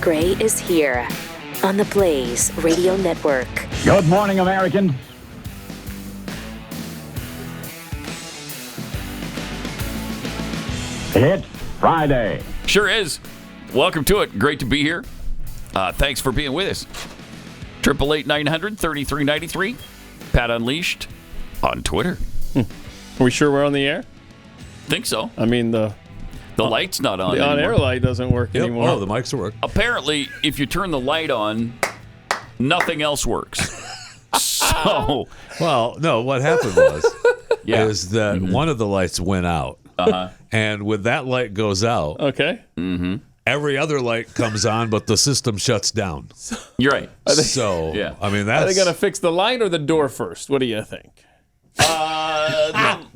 Gray is here on the Blaze Radio Network. Good morning, Americans. It's Friday. Sure is. Welcome to it. Great to be here. Thanks for being with us. 888-900-3393. Pat Unleashed on Twitter. Are we sure we're on the air? Think so. I mean, the light's not on the anymore. on-air light doesn't work anymore. Oh, the mics work. Apparently, if you turn the light on, nothing else works. So, Well, no, what happened was is that one of the lights went out. And when that light goes out, Okay. every other light comes on, but the system shuts down. you're right. So, Yeah. I mean, Are that's... they going to fix the light or the door first? What do you think?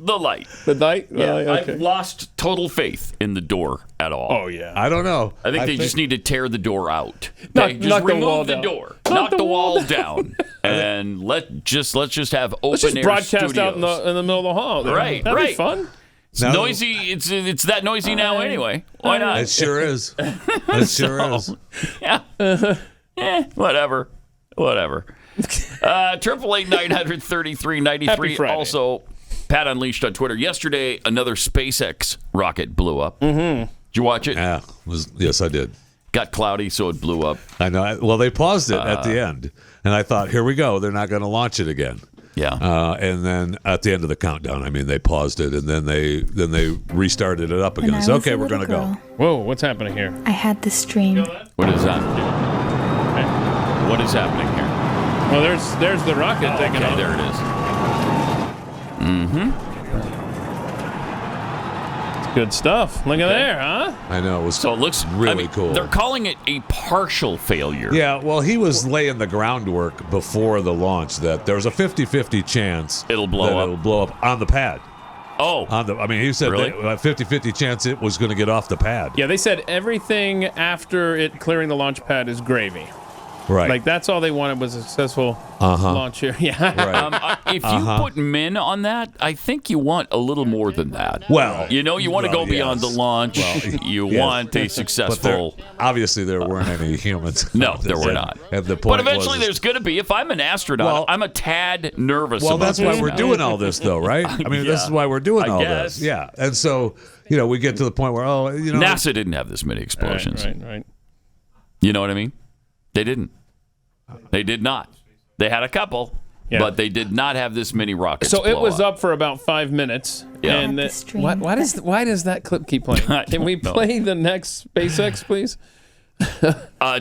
The light. The light? Yeah, Okay. I've lost total faith in the door at all. Oh, yeah. I don't know. I think they just need to tear the door out. Knock- Just knock the remove wall the down. door. Knock Knock the the wall wall down. And let's just have open Let's just air broadcast studios. out in the middle of the hall. There. Right, That'd right. be fun. It's No. noisy. It's that noisy now anyway. Why not? It sure is. It sure is. Yeah. Whatever. 888-900-3393. Happy Friday. Also, Pat Unleashed on Twitter. Yesterday, another SpaceX rocket blew up. Mm-hmm. Did you watch it? Yeah. Yes, I did. Got cloudy, so it blew up. I know. Well, they paused it at the end. And I thought, here we go. They're not going to launch it again. Yeah. And then at the end of the countdown, I mean, they paused it, and then they restarted it up again. When I So, was okay, a we're going to little go. girl, Whoa, what's happening here? I had this dream. What is that? What is happening here? Well, there's the rocket taking Okay, off. there it is. Good stuff. Look at there, huh? I know. It was So it looks really cool. They're calling it a partial failure. Yeah, well, he was laying the groundwork before the launch that there was a 50-50 chance It'll blow that up. it'll blow up on the pad. Oh, He said Really? a 50-50 chance it was going to get off the pad. Yeah, they said everything after it clearing the launch pad is gravy. Right. Like, that's all they wanted was a successful launch here. Yeah. right. if you put men on that, I think you want a little more than that. Well, you want to go beyond the yes. launch. You yes. want a But successful. obviously there weren't any humans. No, on there this. were not. And the But point eventually was, there's going to be. If I'm an astronaut, Well- I'm a tad nervous Well, about that's why this we're now. doing all this, though, right? I mean, this is why we're doing I all guess. this. Yeah. And so, we get to the point where, NASA didn't have this many explosions. Right. You know what I mean? They didn't. They did not. They had a couple, Yeah. but they did not have this many rockets. So it blow was up for about 5 minutes. Yeah. And I had this dream why does that clip keep playing? I Can we don't know. play the next SpaceX, please?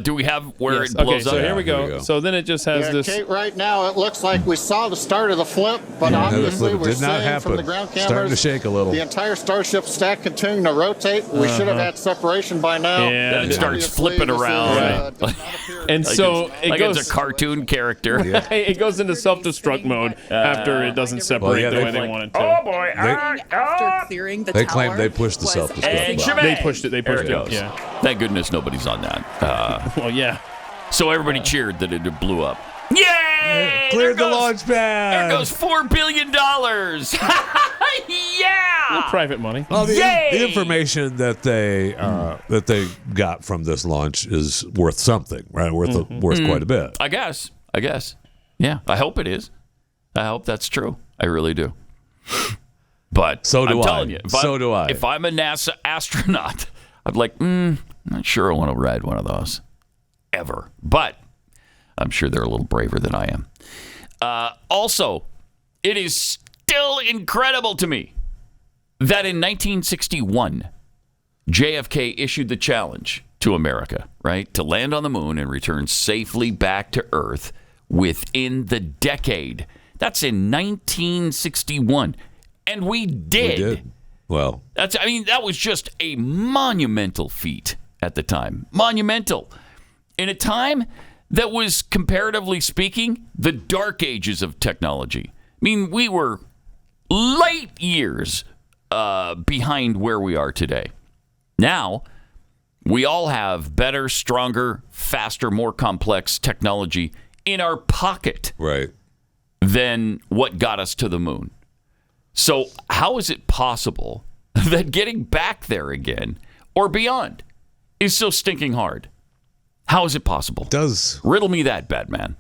Do we have where Yes. it blows Okay, so up? here we Here go. we go. So then it just has Yeah, this. Kate, right now it looks like we saw the start of the flip, but obviously flip we're did not seeing from the happen. ground cameras Starting to shake a little. the entire Starship stack continuing to rotate. We should have had separation by now. Yeah. Then it starts Obviously, flipping this is, around. does not appear- And so it like goes. it's a cartoon character. It goes into self-destruct mode after it doesn't separate yeah, the they way they like- want it to. Oh boy! After clearing the They tower claim they pushed the was self-destruct everything- button. They pushed it. They There pushed it it. goes. Yeah. Thank goodness nobody's on that. Well, yeah. So everybody cheered that it blew up. Yay! Cleared the There goes- launch pad. There goes $4 billion. Yeah! Private money. Well, Yay! the information that they got from this launch is worth something, right? Worth quite a bit. I guess. Yeah, I hope it is. I hope that's true. I really do. But So do I'm I. telling you, So do I. If I'm a NASA astronaut, I'm like, not sure I want to ride one of those ever. But I'm sure they're a little braver than I am. Also, it is still incredible to me that in 1961, JFK issued the challenge to America, right, to land on the moon and return safely back to Earth within the decade. That's in 1961. And we did. We did. Well, That was just a monumental feat at the time. Monumental. In a time that was, comparatively speaking, the dark ages of technology. I mean, we were light years behind where we are today. Now, we all have better, stronger, faster, more complex technology in our pocket right. than what got us to the moon. So how is it possible that getting back there again or beyond is so stinking hard? How is it possible? Does Riddle me that, Batman.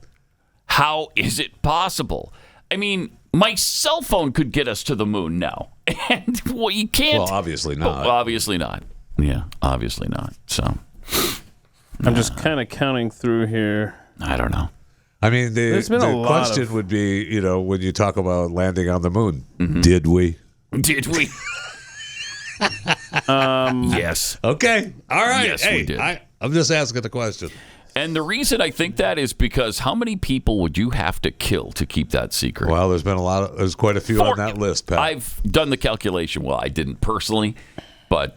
How is it possible? I mean, my cell phone could get us to the moon now. And well, you can't. Well, obviously not. Well, obviously not. Yeah, obviously not. So I'm just kind of counting through here. I don't know. I mean, the question of... would be, when you talk about landing on the moon, did we? Did we? Yes. Okay. All right. Yes, hey, we did. I'm just asking the question. And the reason I think that is because how many people would you have to kill to keep that secret? Well, there's quite a few on that list, Pat. I've done the calculation. Well, I didn't personally, but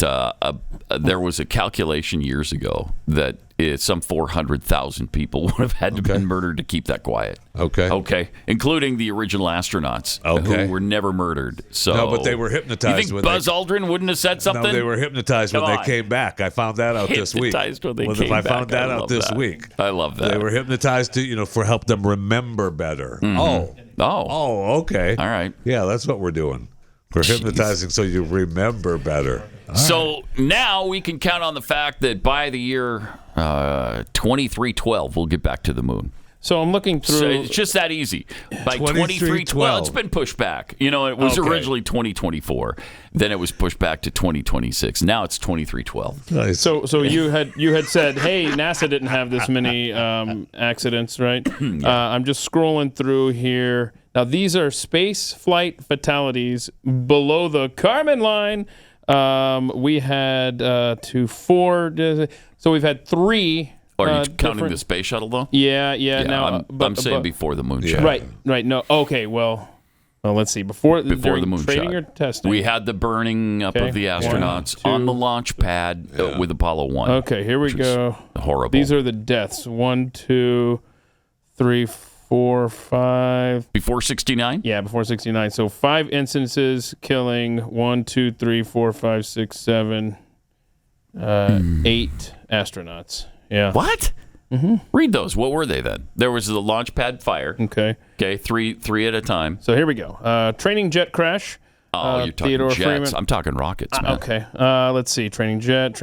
there was a calculation years ago that some 400,000 people would have had to been murdered to keep that quiet. Okay. Including the original astronauts who were never murdered. So no, but they were hypnotized. You think Buzz Aldrin wouldn't have said something? No, they were hypnotized when they came back. I found that out this week. Hypnotized when they came back. I found that out this week. I love that. They were hypnotized to, for help them remember better. Mm-hmm. Oh, okay. All right. Yeah, that's what we're doing. We're hypnotizing so you remember better. So now we can count on the fact that by the year 2312, we'll get back to the moon. So I'm looking through. So it's just that easy. By 2312, it's been pushed back. It was originally 2024. Then it was pushed back to 2026. Now it's 2312. Nice. So you had said, hey, NASA didn't have this many accidents, right? I'm just scrolling through here. Now these are space flight fatalities below the Kármán line. We had 2, 4. So we've had 3. Are you counting the space shuttle, though? Yeah. Now, I'm saying before the moonshot. Right. No. Okay. Well, let's see. Before the moonshot. Training or testing? We had the burning up of the astronauts on the launch pad with Apollo 1. Okay, here we go. Horrible. These are the deaths. 1, 2, 3, 4, 5. Before 69? Yeah, before 69. So 5 instances killing 1, 2, 3, 4, 5, 6, 7, 8 astronauts. Yeah. What? Mm-hmm. Read those. What were they then? There was the launch pad fire. Okay. Three at a time. So here we go. Training jet crash. Oh, you're talking Theodore jets. Freeman. I'm talking rockets, man. Okay. Let's see. Training jet.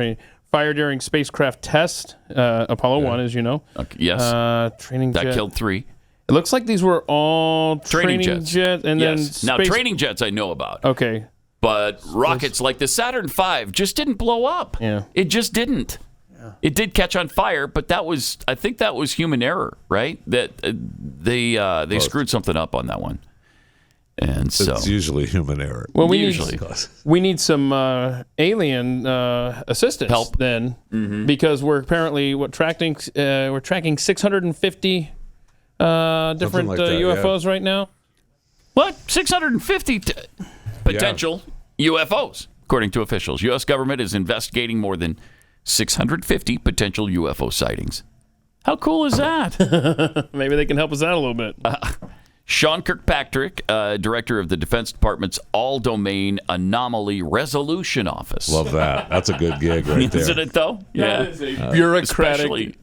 Fire during spacecraft test. Apollo 1, as you know. Okay. Yes. Training jet. That killed 3. It looks like these were all training jets. And yes. then now, training jets I know about. Okay. But rockets like the Saturn V just didn't blow up. Yeah. It just didn't. It did catch on fire, but I think that was human error, right? That they screwed something up on that one, and so it's usually human error. Well, we need some alien assistance help then, because we're apparently tracking 650 different like that, UFOs right now. What 650 potential UFOs, according to officials. U.S. government is investigating more than 650 potential UFO sightings. How cool is that? Maybe they can help us out a little bit. Sean Kirkpatrick, director of the Defense Department's All-Domain Anomaly Resolution Office. Love that. That's a good gig right there. Isn't it, though? Yeah. That is a bureaucratic especially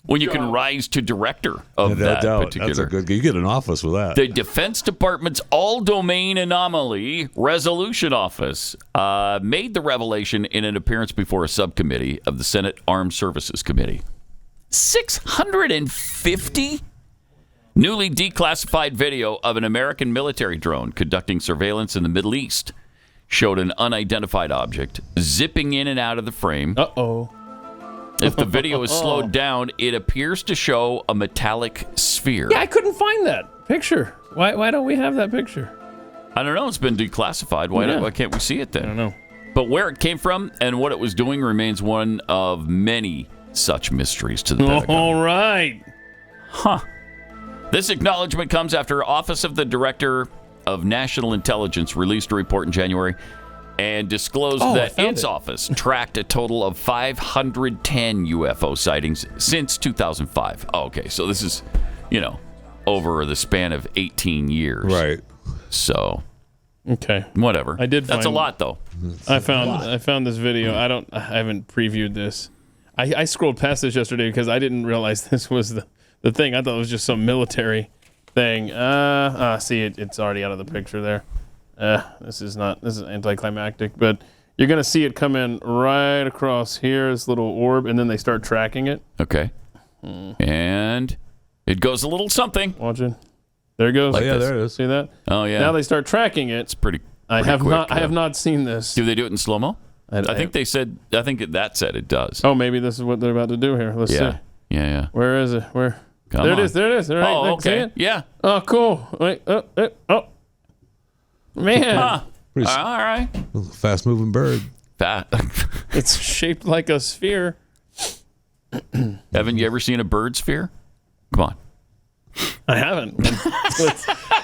when you can rise to director of that particular. That's a good gig. You get an office with that. The Defense Department's All-Domain Anomaly Resolution Office made the revelation in an appearance before a subcommittee of the Senate Armed Services Committee. 650? Newly declassified video of an American military drone conducting surveillance in the Middle East showed an unidentified object zipping in and out of the frame. Uh-oh. If the video is slowed down, it appears to show a metallic sphere. Yeah, I couldn't find that picture. Why don't we have that picture? I don't know. It's been declassified. Why can't we see it then? I don't know. But where it came from and what it was doing remains one of many such mysteries to the Pentagon. All right. Huh. This acknowledgement comes after Office of the Director of National Intelligence released a report in January and disclosed that its office tracked a total of 510 UFO sightings since 2005. Oh, okay, so this is, over the span of 18 years. Right. So, okay, whatever. That's a lot, though. I found this video. I haven't previewed this. I scrolled past this yesterday because I didn't realize this was the thing. I thought it was just some military thing. See, it's already out of the picture there. This is anticlimactic, but you're going to see it come in right across here, this little orb, and then they start tracking it. Okay. And it goes a little something. Watch it. There it goes. Oh, yeah, there it is. See that? Oh, yeah. Now they start tracking it. It's pretty I have quick, not seen this. Do they do it in slow-mo? I think that said it does. Oh, maybe this is what they're about to do here. Let's see. Yeah. Where is it? Where? Come there on. it is. There it is. All right. Oh, See okay. it? Yeah. Oh, cool. Wait. Oh. Man. All right. Fast moving bird. It's shaped like a sphere. Haven't you ever seen a bird sphere? Come on. I haven't.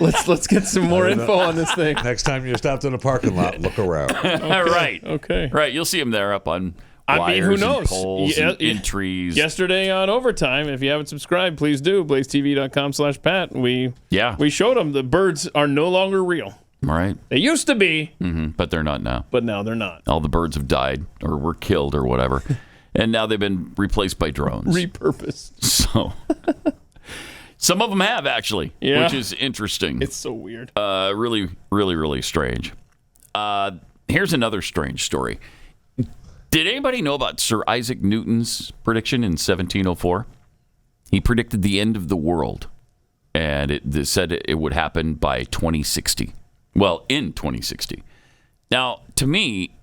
Let's get some more info on this thing. Next time you're stopped in a parking lot, look around. Right. Okay. Right. You'll see them there up on wires who knows? and poles and in trees. Yesterday on Overtime, if you haven't subscribed, please do. BlazeTV.com/Pat. We showed them the birds are no longer real. Right. They used to be, but they're not now. but now they're not. All the birds have died or were killed or whatever. And now they've been replaced by drones. Repurposed. So some of them have, actually, which is interesting. It's so weird. Really, really, really strange. Here's another strange story. Did anybody know about Sir Isaac Newton's prediction in 1704? He predicted the end of the world, and it said it would happen by 2060. Well, in 2060. Now, to me,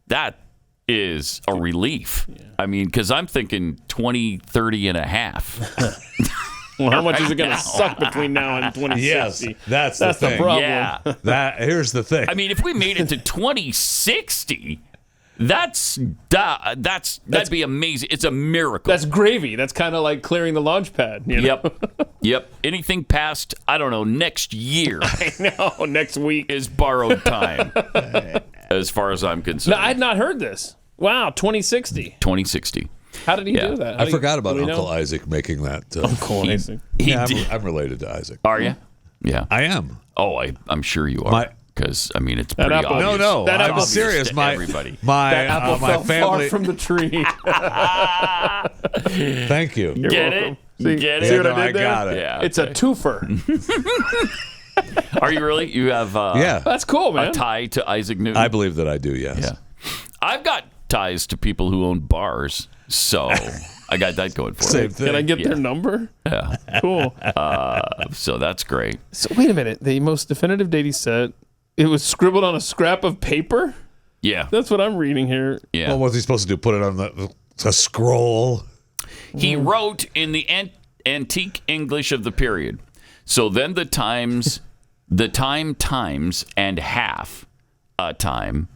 that is a relief. Yeah. I mean, because I'm thinking 2030 and a half. Well, how much is it going to suck between now and 2060? Yes, that's the thing. problem. Yeah. Here's the thing. I mean, if we made it to 2060, that'd be amazing. It's a miracle. That's gravy. That's kind of like clearing the launch pad. You know? Yep. Anything past, I don't know, next year. I know. Next week is borrowed time, as far as I'm concerned. No, I'd not heard this. Wow, 2060. 2060. How did he do that? I forgot about Uncle Isaac making that. Uncle Isaac. I'm related to Isaac. Are you? Yeah. I am. Oh, I'm sure you are. Because, I mean, it's pretty apple, obvious. No, that I'm apple serious. Everybody. That apple fell family. far from the tree. Thank you. Get it? Get it? See what I did there? got it. Yeah. It's a twofer. Are you really? You have That's cool, man. a tie to Isaac Newton? I believe that I do, yes. Yeah. I've got ties to people who own bars, so I got that going for Same me. thing. Can I get their number? Yeah. Cool. So that's great. So wait a minute. The most definitive date he said, it was scribbled on a scrap of paper? Yeah. That's what I'm reading here. Yeah. Well, what's he supposed to do? Put it on a scroll? He wrote in the antique English of the period. So then the times and half a time.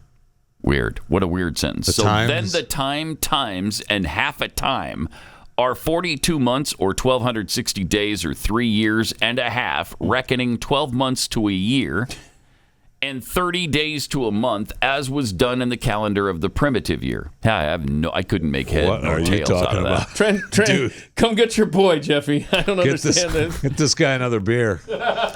Weird. What a weird sentence. Then the times and half a time are 42 months or 1,260 days or 3 years and a half, reckoning 12 months to a year and 30 days to a month, as was done in the calendar of the primitive year. I couldn't make head What nor are you tails out talking of about? that. Trent, Dude. come get your boy, Jeffy. I don't understand this. Get this guy another beer.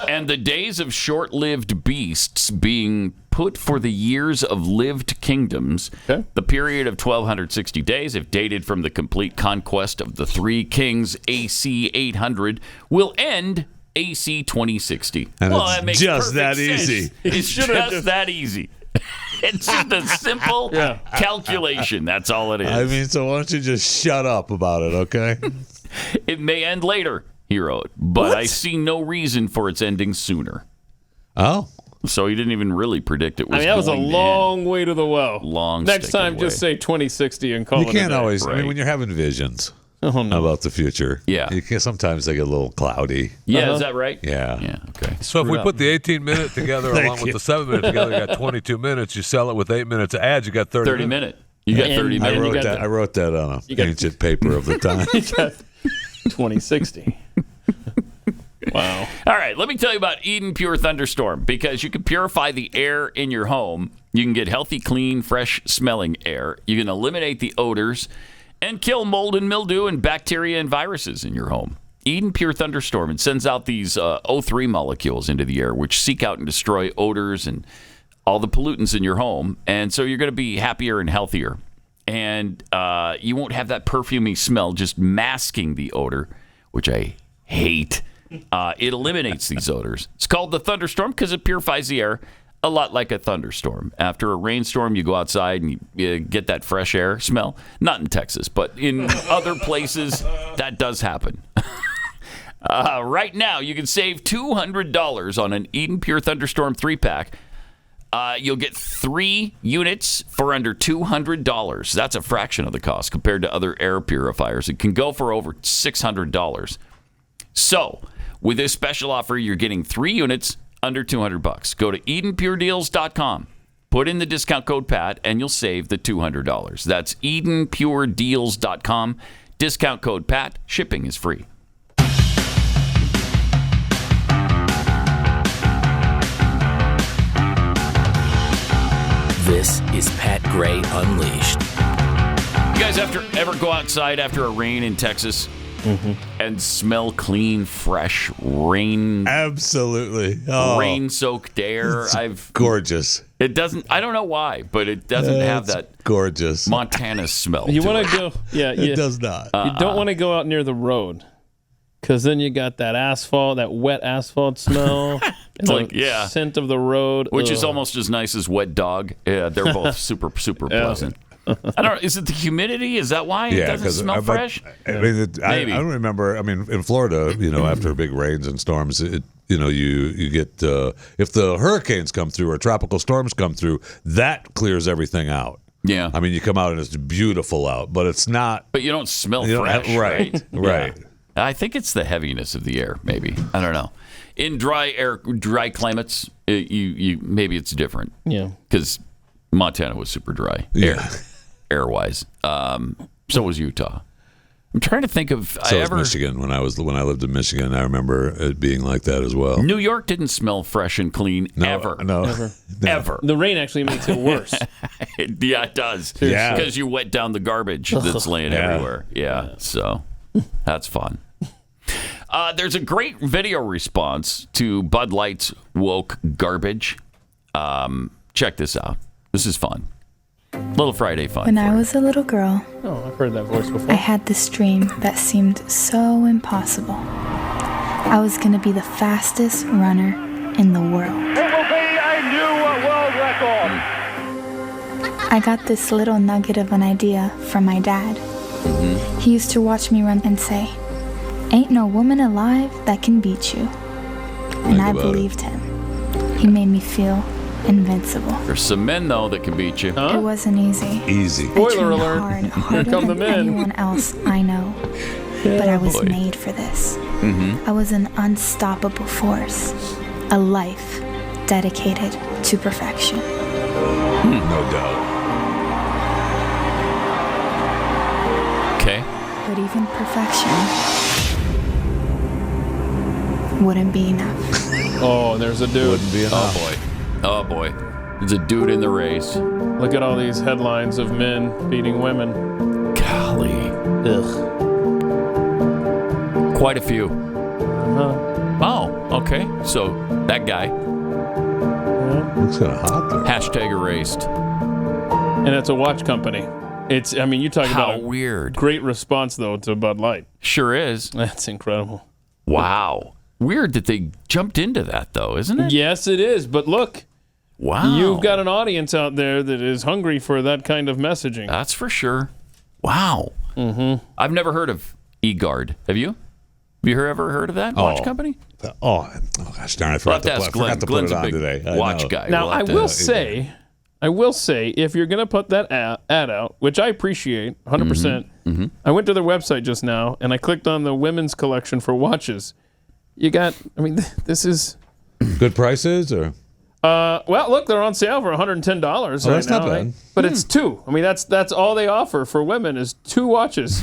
And the days of short-lived beasts being put for the years of lived kingdoms, the period of 1,260 days, if dated from the complete conquest of the three kings AC 800, will end AC 2060. And well, it's that makes just perfect that sense. easy. It's just that easy. It's just a simple calculation. That's all it is. I mean, so why don't you just shut up about it, okay? It may end later, he wrote, but I see no reason for its ending sooner. Oh. So he didn't even really predict it was. I mean, that was a going to long end. way to the well. Long. Next time, way. just say 2060 and call You it can't a day. always. I Right. mean, when you're having visions no. about the future, Yeah. sometimes they get a little cloudy. Yeah, is that right? Yeah. Yeah. Okay. So if we put the 18-minute together along with the 7-minute together, you got 22 minutes. You sell it with 8 minutes of ads, you got 30 30 minutes. minute. You got 30 I minutes. wrote that on an ancient paper of the time. 2060. Wow. All right, let me tell you about Eden Pure Thunderstorm, because you can purify the air in your home. You can get healthy, clean, fresh smelling air. You can eliminate the odors and kill mold and mildew and bacteria and viruses in your home. Eden Pure Thunderstorm, it sends out these O3 molecules into the air, which seek out and destroy odors and all the pollutants in your home. And so you're going to be happier and healthier. And you won't have that perfumey smell just masking the odor, which I hate. It eliminates these odors. It's called the Thunderstorm because it purifies the air a lot like a thunderstorm. After a rainstorm, you go outside and you get that fresh air smell. Not in Texas, but in other places, that does happen. Right now, you can save $200 on an Eden Pure Thunderstorm 3-pack. You'll get 3 units for under $200. That's a fraction of the cost compared to other air purifiers. It can go for over $600. So, with this special offer, you're getting 3 units under $200. Go to EdenPureDeals.com. Put in the discount code PAT, and you'll save the $200. That's EdenPureDeals.com. Discount code PAT. Shipping is free. This is Pat Gray Unleashed. You guys ever go outside after a rain in Texas and smell clean, fresh rain? Absolutely. Rain-soaked air. Gorgeous. It doesn't. I don't know why, but it doesn't have that gorgeous Montana smell. You want to go? Yeah, it does not. You don't want to go out near the road, because then you got that asphalt, that wet asphalt smell. It's like, scent of the road, which is almost as nice as wet dog. Yeah, they're both super pleasant. I don't know. Is it the humidity? Is that why it doesn't smell fresh? Maybe. I don't remember. I mean, in Florida, after big rains and storms, you get if the hurricanes come through or tropical storms come through, that clears everything out. Yeah. I mean, you come out and it's beautiful out, but it's not. But you don't smell fresh, right? Right. Yeah. I think it's the heaviness of the air, maybe. I don't know. In dry climates, you maybe it's different. Yeah. Because Montana was super dry, air-wise. So was Utah. I'm trying to think of. So was Michigan. When I lived in Michigan, I remember it being like that as well. New York didn't smell fresh and clean ever. No. Ever. The rain actually makes it worse. Yeah, it does. Yeah. Because you wet down the garbage that's laying everywhere. Yeah. So that's fun. There's a great video response to Bud Light's woke garbage. Check this out. This is fun. Little Friday fun. When I was a little girl, I've heard that voice before. I had this dream that seemed so impossible. I was going to be the fastest runner in the world. It will be a new world record. I got this little nugget of an idea from my dad. He used to watch me run and say, "Ain't no woman alive that can beat you." And I believed him. He made me feel invincible. There's some men, though, that can beat you. It wasn't easy. Easy. I Spoiler trained alert. hard, Here harder come the than men. anyone else I know. But I was made for this. I was an unstoppable force. A life dedicated to perfection. No doubt. Okay. But even perfection wouldn't be enough. Oh, there's a dude. Wouldn't be enough. Oh, boy. There's a dude in the race. Look at all these headlines of men beating women. Golly. Ugh. Quite a few. Oh, okay. So that guy. Looks kind of hot there. Hashtag erased. And it's a watch company. You talk How about a weird. great response, though, to Bud Light. Sure is. That's incredible. Wow. Weird that they jumped into that, though, isn't it? Yes, it is. But look, Wow. you've got an audience out there that is hungry for that kind of messaging. That's for sure. Wow. Mm-hmm. I've never heard of eGuard. Have you? Have you ever heard of that watch company? Oh gosh darn! I forgot to put Glenn's it a on big today. watch guy. Now, We'll I have to- will say, if you're going to put that ad out, which I appreciate 100%, I went to their website just now, and I clicked on the women's collection for watches. You got, this is... Good prices or? Well, look, they're on sale for $110 right that's now. not bad. But it's two. That's all they offer for women is 2 watches.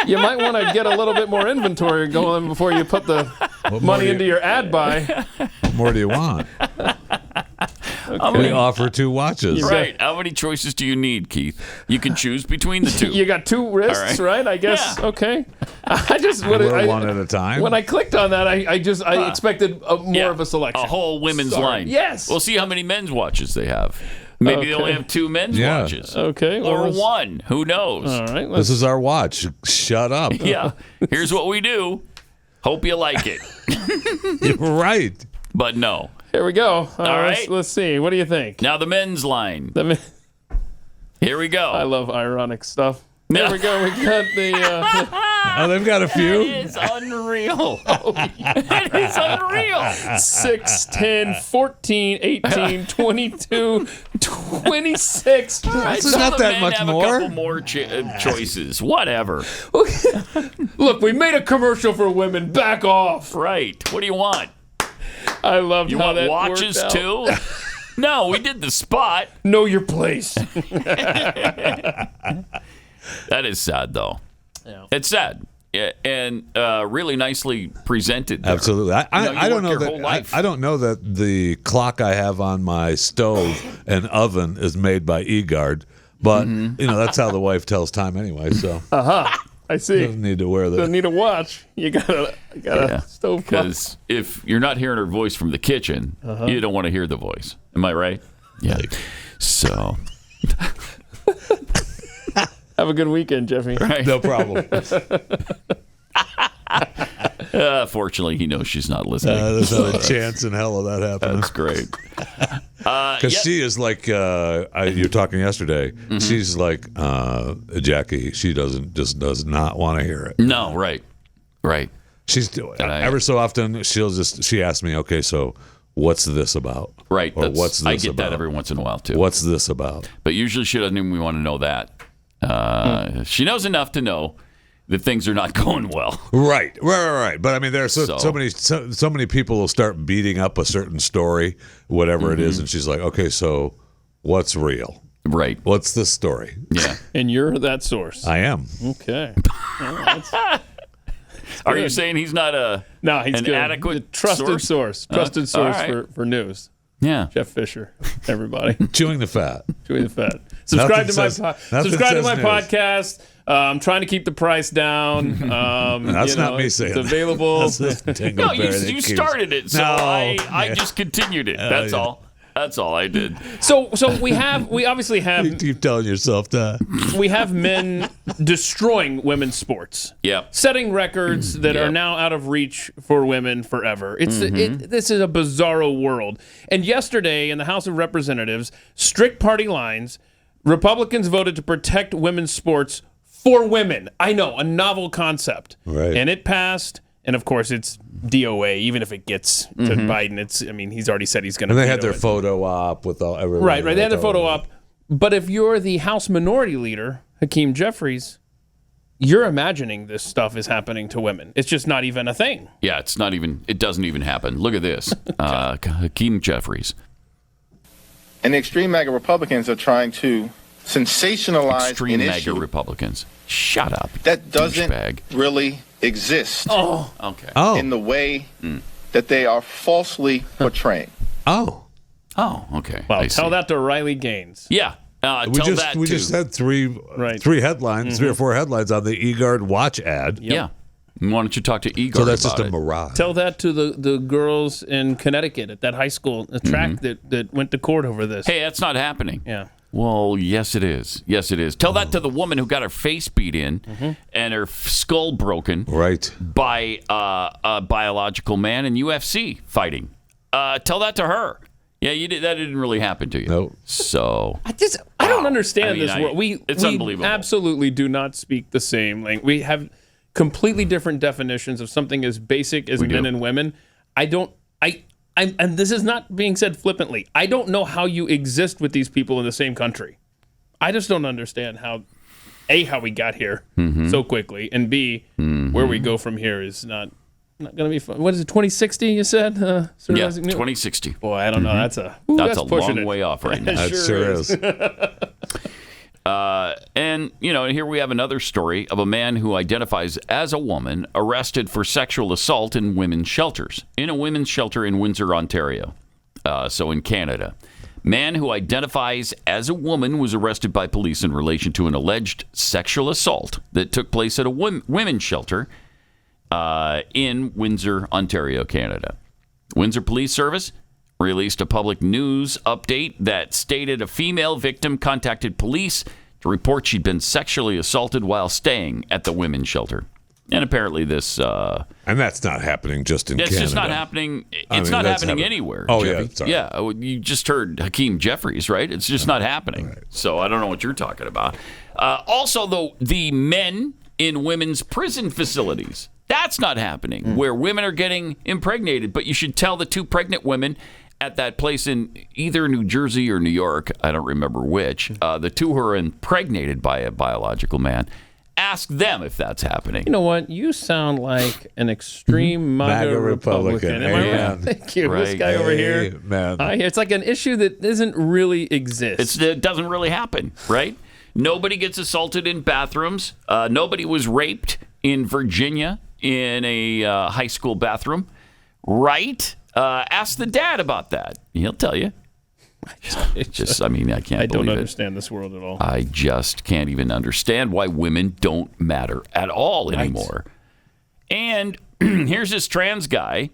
You might want to get a little bit more inventory going before you put the money into your ad buy. What more do you want? They offer 2 watches. Right. How many choices do you need, Keith? You can choose between the 2. You got 2 wrists, All right. right? I guess. Yeah. Okay. I just We're one at a time. When I clicked on that, I expected more of a selection. A whole women's line. Yes. We'll see how many men's watches they have. Maybe they only have 2 men's watches. Okay. Or 1. Who knows? All right. This is our watch. Shut up. Yeah. Here's what we do. Hope you like it. You're right. But no. Here we go. All right. Let's see. What do you think? Now the men's line. Here we go. I love ironic stuff. There we go. We got the... Oh, they've got a few. It is unreal. It is unreal. 6, 10, 14, 18, 22, 26. This is not that much have more. A couple more choices. Whatever. Look, we made a commercial for women. Back off. Right. What do you want? I love You how want that watches worked out. too? No, we did the spot. Know your place. That is sad, though. Yeah. It's sad. Yeah, and really nicely presented there. Absolutely. I don't know your whole that. life. I don't know that the clock I have on my stove and oven is made by eGuard, but that's how the wife tells time anyway. So I see. doesn't need to wear Don't the. need a watch. You got a stove clock. Because if you're not hearing her voice from the kitchen, you don't want to hear the voice. Am I right? Yeah. So. Have a good weekend, Jeffy. Right. No problem. Fortunately, he knows she's not listening. There's not a chance in hell of that happening. That's great. Because she is like, you were talking yesterday. She's like Jackie. She does not want to hear it. No, right. She's ever so often she asks me, okay, so what's this about? Right. Or what's this I get about? that every once in a while too. What's this about? But usually she doesn't even want to know that. She knows enough to know that things are not going well. Right. But I mean, there are so many people will start beating up a certain story, whatever it is, and she's like, okay, so what's real? Right. What's the story? Yeah. And you're that source. I am. Okay. Are you saying he's not he's an good. adequate trusted source? Trusted source right. for news. Yeah. Jeff Fisher, everybody. Chewing the fat. Chewing the fat. Subscribe to my news. podcast. I'm trying to keep the price down. That's not me saying it's available. No, you started it, so I just continued it. That's all. That's all I did. So we obviously have. You keep telling yourself that. We have men destroying women's sports. Yeah. Setting records that are now out of reach for women forever. This is a bizarro world. And yesterday in the House of Representatives, strict party lines, Republicans voted to protect women's sports for women. I know, a novel concept. Right. And it passed. And of course, it's DOA. Even if it gets to Biden, he's already said he's going to. And they had their photo op with all everyone. Right. They had their photo op. But if you're the House Minority Leader, Hakeem Jeffries, you're imagining this stuff is happening to women. It's just not even a thing. Yeah, it doesn't even happen. Look at this. Hakeem Jeffries. And the extreme MAGA Republicans are trying to sensationalize Extreme an MAGA issue Republicans. Shut up. that doesn't douchebag. really exist Okay. in the way that they are falsely portraying. Oh, okay. Well, I tell see. that to Riley Gaines. Yeah. we just had three headlines, 3 or 4 headlines on the eGuard watch ad. Yeah. Why don't you talk to eGuard So that's just about a it? mirage. Tell that to the girls in Connecticut at that high school, the track that went to court over this. Hey, that's not happening. Yeah. Well, yes, it is. Yes, it is. Tell that to the woman who got her face beat in and her skull broken by a biological man in UFC fighting. Tell that to her. Yeah, that didn't really happen to you. Nope. So I don't understand this world. It's unbelievable. Absolutely do not speak the same language. We have completely different definitions of something as basic as men and women. And this is not being said flippantly. I don't know how you exist with these people in the same country. I just don't understand how we got here so quickly, and B, where we go from here is not going to be fun. What is it, 2060 you said? Yeah, 2060. Boy, I don't know. That's a long way off right now. That sure is. And, here we have another story of a man who identifies as a woman arrested for sexual assault in women's shelters, in a women's shelter in Windsor, Ontario, so in Canada. Man who identifies as a woman was arrested by police in relation to an alleged sexual assault that took place at a women's shelter in Windsor, Ontario, Canada. Windsor Police Service released a public news update that stated a female victim contacted police to report she'd been sexually assaulted while staying at the women's shelter. And apparently this... and that's not happening just in Canada. It's just not happening. It's not happening anywhere. Oh, Jeffy. yeah. Sorry. Yeah. You just heard Hakeem Jeffries, right? It's just not happening. Right. So I don't know what you're talking about. Also, though, the men in women's prison facilities, that's not happening, where women are getting impregnated. But you should tell the 2 pregnant women at that place in either New Jersey or New York, I don't remember which, the 2 who are impregnated by a biological man, ask them if that's happening. You know what? You sound like an extreme MAGA Republican. Am I right? Thank you. Right. This guy over here. Man. It's like an issue that doesn't really exist. It doesn't really happen, right? Nobody gets assaulted in bathrooms. Nobody was raped in Virginia in a high school bathroom, right? Ask the dad about that. He'll tell you. I can't. I don't understand this world at all. I just can't even understand why women don't matter at all anymore. Right. And here's this trans guy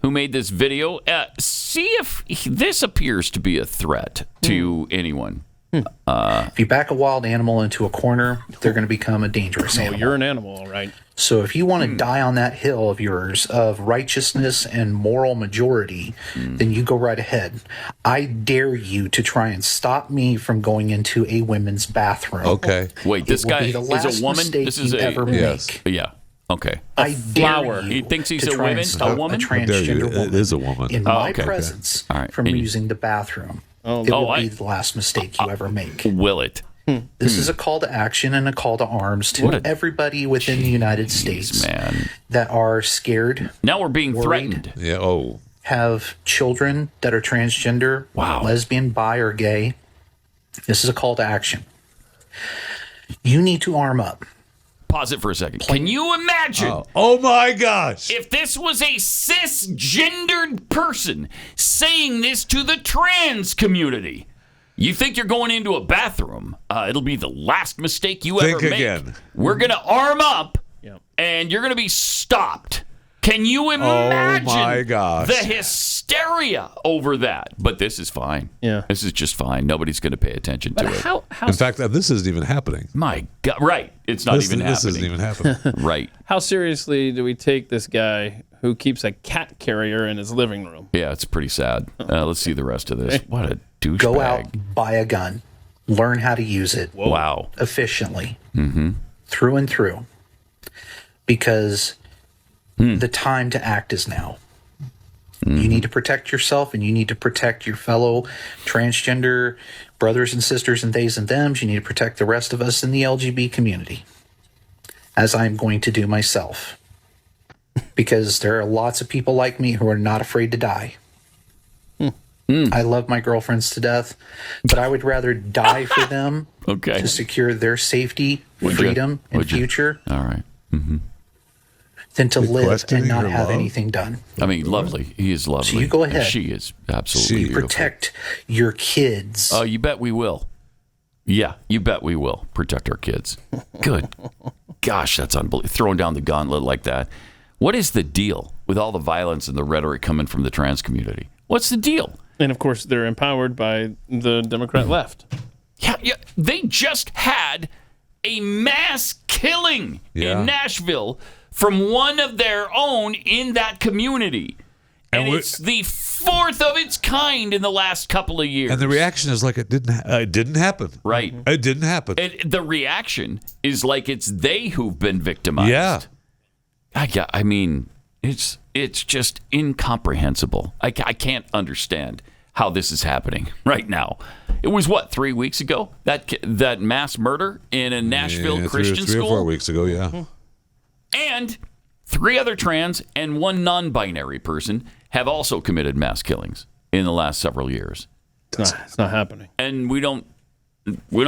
who made this video. See if this appears to be a threat to anyone. If you back a wild animal into a corner, they're going to become a dangerous animal. You're an animal, all right. So if you want to die on that hill of yours of righteousness and moral majority, then you go right ahead. I dare you to try and stop me from going into a women's bathroom. Okay. Wait, this guy is a woman? This is make. Yeah. Okay. I dare you. He thinks he's a woman? A woman? A transgender woman. It is a woman. In my presence from using the bathroom. It will be the last mistake you ever make. Will it? This is a call to action and a call to arms to everybody within the United States that are scared. Now we're being threatened. Yeah. Oh. Have children that are transgender, lesbian, bi, or gay. This is a call to action. You need to arm up. Pause it for a second. Can you imagine? Oh my gosh. If this was a cisgendered person saying this to the trans community, you think you're going into a bathroom, it'll be the last mistake you ever make. Again. We're going to arm up, and you're going to be stopped. Can you imagine the hysteria over that? But this is fine. Yeah. This is just fine. Nobody's going to pay attention to it. In fact, this isn't even happening. My God. Right. It's not even happening. This isn't even happening. Right. How seriously do we take this guy who keeps a cat carrier in his living room? Yeah, it's pretty sad. Let's see the rest of this. What a douchebag. Go out, buy a gun. Learn how to use it. Wow. Efficiently. Through and through. Because the time to act is now. You need to protect yourself, and you need to protect your fellow transgender brothers and sisters and theys and thems. You need to protect the rest of us in the LGBT community, as I'm going to do myself. Because there are lots of people like me who are not afraid to die. I love my girlfriends to death, but I would rather die for them to secure their safety, freedom, and future. All right. Than to live and not have anything done. I mean, lovely. He is lovely. So you go ahead. And she is absolutely beautiful. Protect your kids. Oh, you bet we will. Yeah, you bet we will protect our kids. Good. Gosh, that's unbelievable. Throwing down the gauntlet like that. What is the deal with all the violence and the rhetoric coming from the trans community? What's the deal? And, of course, they're empowered by the Democrat left. Yeah. They just had a mass killing in Nashville from one of their own in that community. And it's the fourth of its kind in the last couple of years. And the reaction is like it didn't happen. Right. It didn't happen. The reaction is like it's they who've been victimized. Yeah. I mean, it's just incomprehensible. I can't understand how this is happening right now. It was, 3 weeks ago? That mass murder in a Nashville Christian school? 3 or 4 weeks ago, yeah. And 3 other trans and 1 non-binary person have also committed mass killings in the last several years. It's not happening. And we don't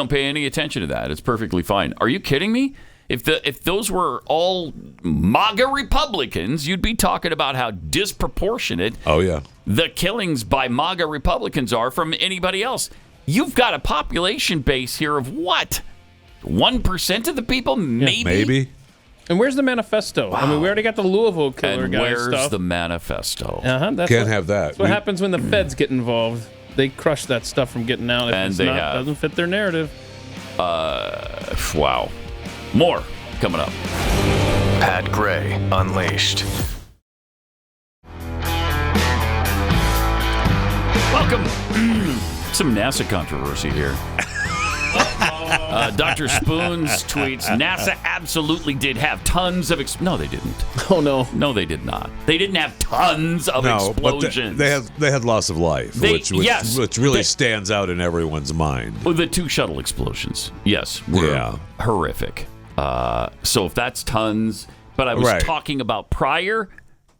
pay any attention to that. It's perfectly fine. Are you kidding me? If those were all MAGA Republicans, you'd be talking about how disproportionate the killings by MAGA Republicans are from anybody else. You've got a population base here of what? 1% of the people? Maybe. And where's the manifesto? Wow. I mean, we already got the Louisville killer guy where's stuff. The manifesto? Can't have that. That's what happens when the feds get involved. They crush that stuff from getting out if it doesn't fit their narrative. Wow. More coming up. Pat Gray Unleashed. Welcome. Some NASA controversy here. Dr. Spoons tweets, NASA absolutely did have tons of... No, they didn't. Oh, no. No, they did not. They didn't have tons of explosions. But they had loss of life, which really stands out in everyone's mind. Well, the 2 shuttle explosions, yes, were horrific. So if that's tons... But I was talking about prior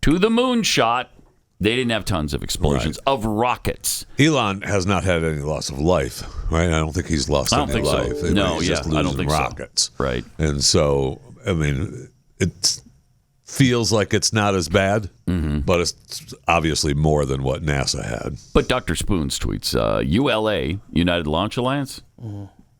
to the moon shot, they didn't have tons of explosions of rockets. Elon has not had any loss of life, right? I don't think he's lost any life. So. No, he's just I don't think rockets. So. Right. And so, I mean, it feels like it's not as bad, but it's obviously more than what NASA had. But Dr. Spoons tweets, ULA, United Launch Alliance,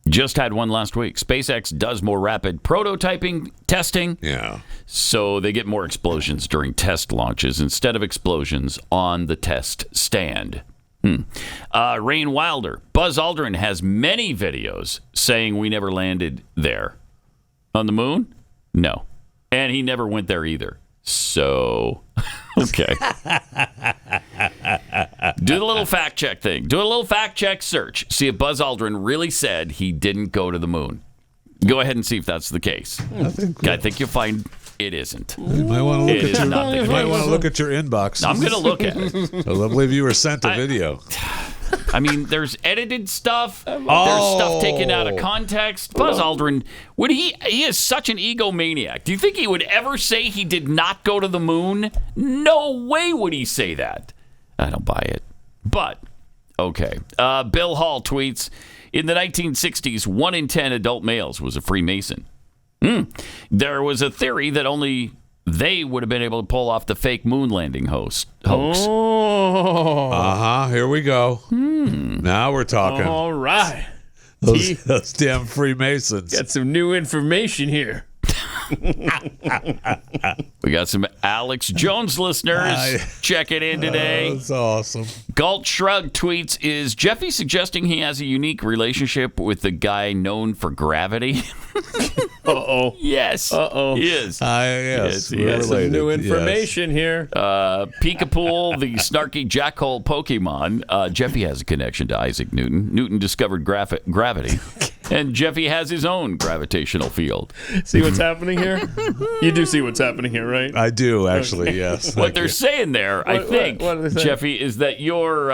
just had one last week. SpaceX does more rapid prototyping testing. Yeah. So they get more explosions during test launches instead of explosions on the test stand. Rain Wilder. Buzz Aldrin has many videos saying we never landed there. On the moon? No. And he never went there either. So, okay. Do the little fact check thing. Do a little fact check search. See if Buzz Aldrin really said he didn't go to the moon. Go ahead and see if that's the case. I think you'll find it isn't. You might want to look at your inbox. I'm going to look at it. I believe you were sent a video. I mean, there's edited stuff. There's stuff taken out of context. Buzz Aldrin, he is such an egomaniac. Do you think he would ever say he did not go to the moon? No way would he say that. I don't buy it. But, okay. Bill Hall tweets, in the 1960s, 1 in 10 adult males was a Freemason. There was a theory that only they would have been able to pull off the fake moon landing hoax. Here we go. Now we're talking. All right. Those damn Freemasons. Got some new information here. We got some Alex Jones listeners checking in today. That's awesome. Galt Shrug tweets, is Jeffy suggesting he has a unique relationship with the guy known for gravity? Uh-oh. Yes. Uh-oh. He is. Yes. He has some new information here. Peekapool, the snarky jackhole Pokemon. Jeffy has a connection to Isaac Newton. Newton discovered gravity. And Jeffy has his own gravitational field. See what's happening here? You do see what's happening here, right? I do, actually, yes. What they're saying there, I think, Jeffy, is that you're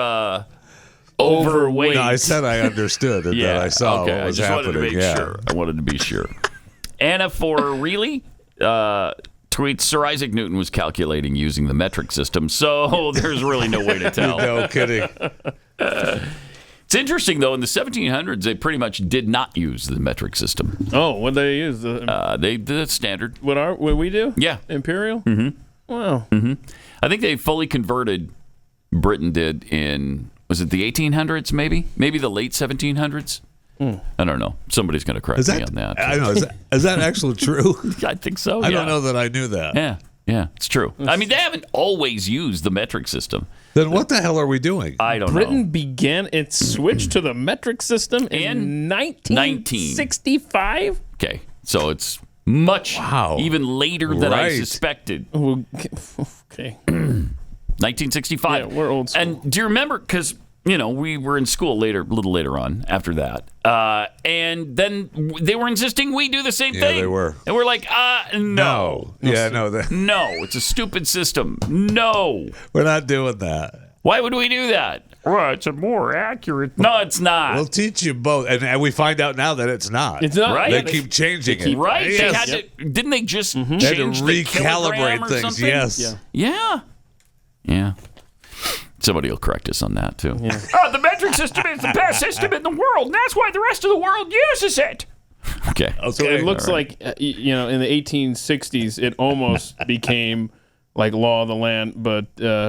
overweight. No, I said I understood and that I saw what was happening. Wanted to make sure. I wanted to be sure. Anna for really tweets, Sir Isaac Newton was calculating using the metric system, so there's really no way to tell. No kidding. It's interesting, though, in the 1700s, they pretty much did not use the metric system. Oh, what did they use? They did the standard. What we do? Yeah. Imperial? Mm-hmm. Wow. Mm-hmm. I think they fully converted, Britain did, in, was it the 1800s, maybe? Maybe the late 1700s? I don't know. Somebody's going to correct me on that. I don't know. Is that actually true? I think so, I don't know that I knew that. Yeah, it's true. I mean, they haven't always used the metric system. Then what the hell are we doing? I don't know. Britain began its switch to the metric system in 1965? Okay, so it's much even later than I suspected. Okay. 1965. Yeah, we're old school. And do you remember, because, we were in school a little later on after that, and then they were insisting we do the same thing. Yeah, they were. And we're like, no. No, it's a stupid system. No. We're not doing that. Why would we do that? Well, it's a more accurate. No, it's not. We'll teach you both. And we find out now that it's not. It's not. Right? They keep changing it. Right? Yes. They had to, didn't they just change They had to the recalibrate kilogram or things, something? yes. Yeah. Somebody will correct us on that, too. Yeah. The metric system is the best system in the world, and that's why the rest of the world uses it. Okay. So it looks like, in the 1860s, it almost became like law of the land, but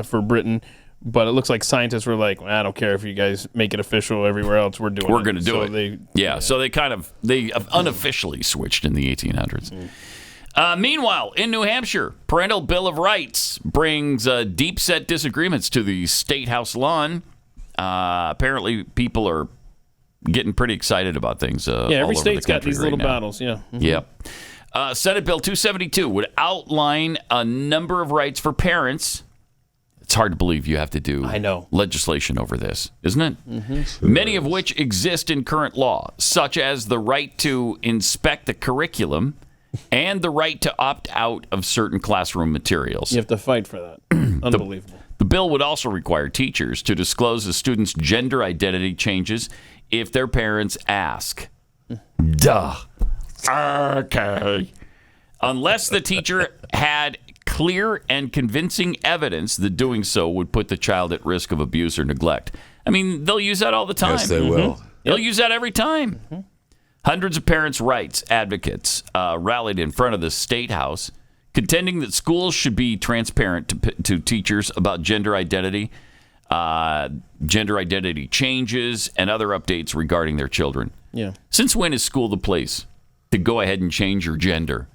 for Britain. But it looks like scientists were like, I don't care if you guys make it official everywhere else. We're doing it. We're going to do it. So they unofficially switched in the 1800s. Meanwhile, in New Hampshire, Parental Bill of Rights brings deep-set disagreements to the State House lawn. Apparently, people are getting pretty excited about things. Every all over state's the got these country little right now. battles. Yeah. Yep. Senate Bill 272 would outline a number of rights for parents. It's hard to believe you have to do legislation over this, isn't it? Mm-hmm. Many of which exist in current law, such as the right to inspect the curriculum and the right to opt out of certain classroom materials. You have to fight for that. Unbelievable. The bill would also require teachers to disclose a student's gender identity changes if their parents ask. Duh. Okay. Unless the teacher had clear and convincing evidence that doing so would put the child at risk of abuse or neglect. I mean, they'll use that all the time. Yes, they will. They'll use that every time. Hundreds of parents' rights advocates rallied in front of the State House, contending that schools should be transparent to teachers about gender identity changes, and other updates regarding their children. Yeah. Since when is school the place to go ahead and change your gender?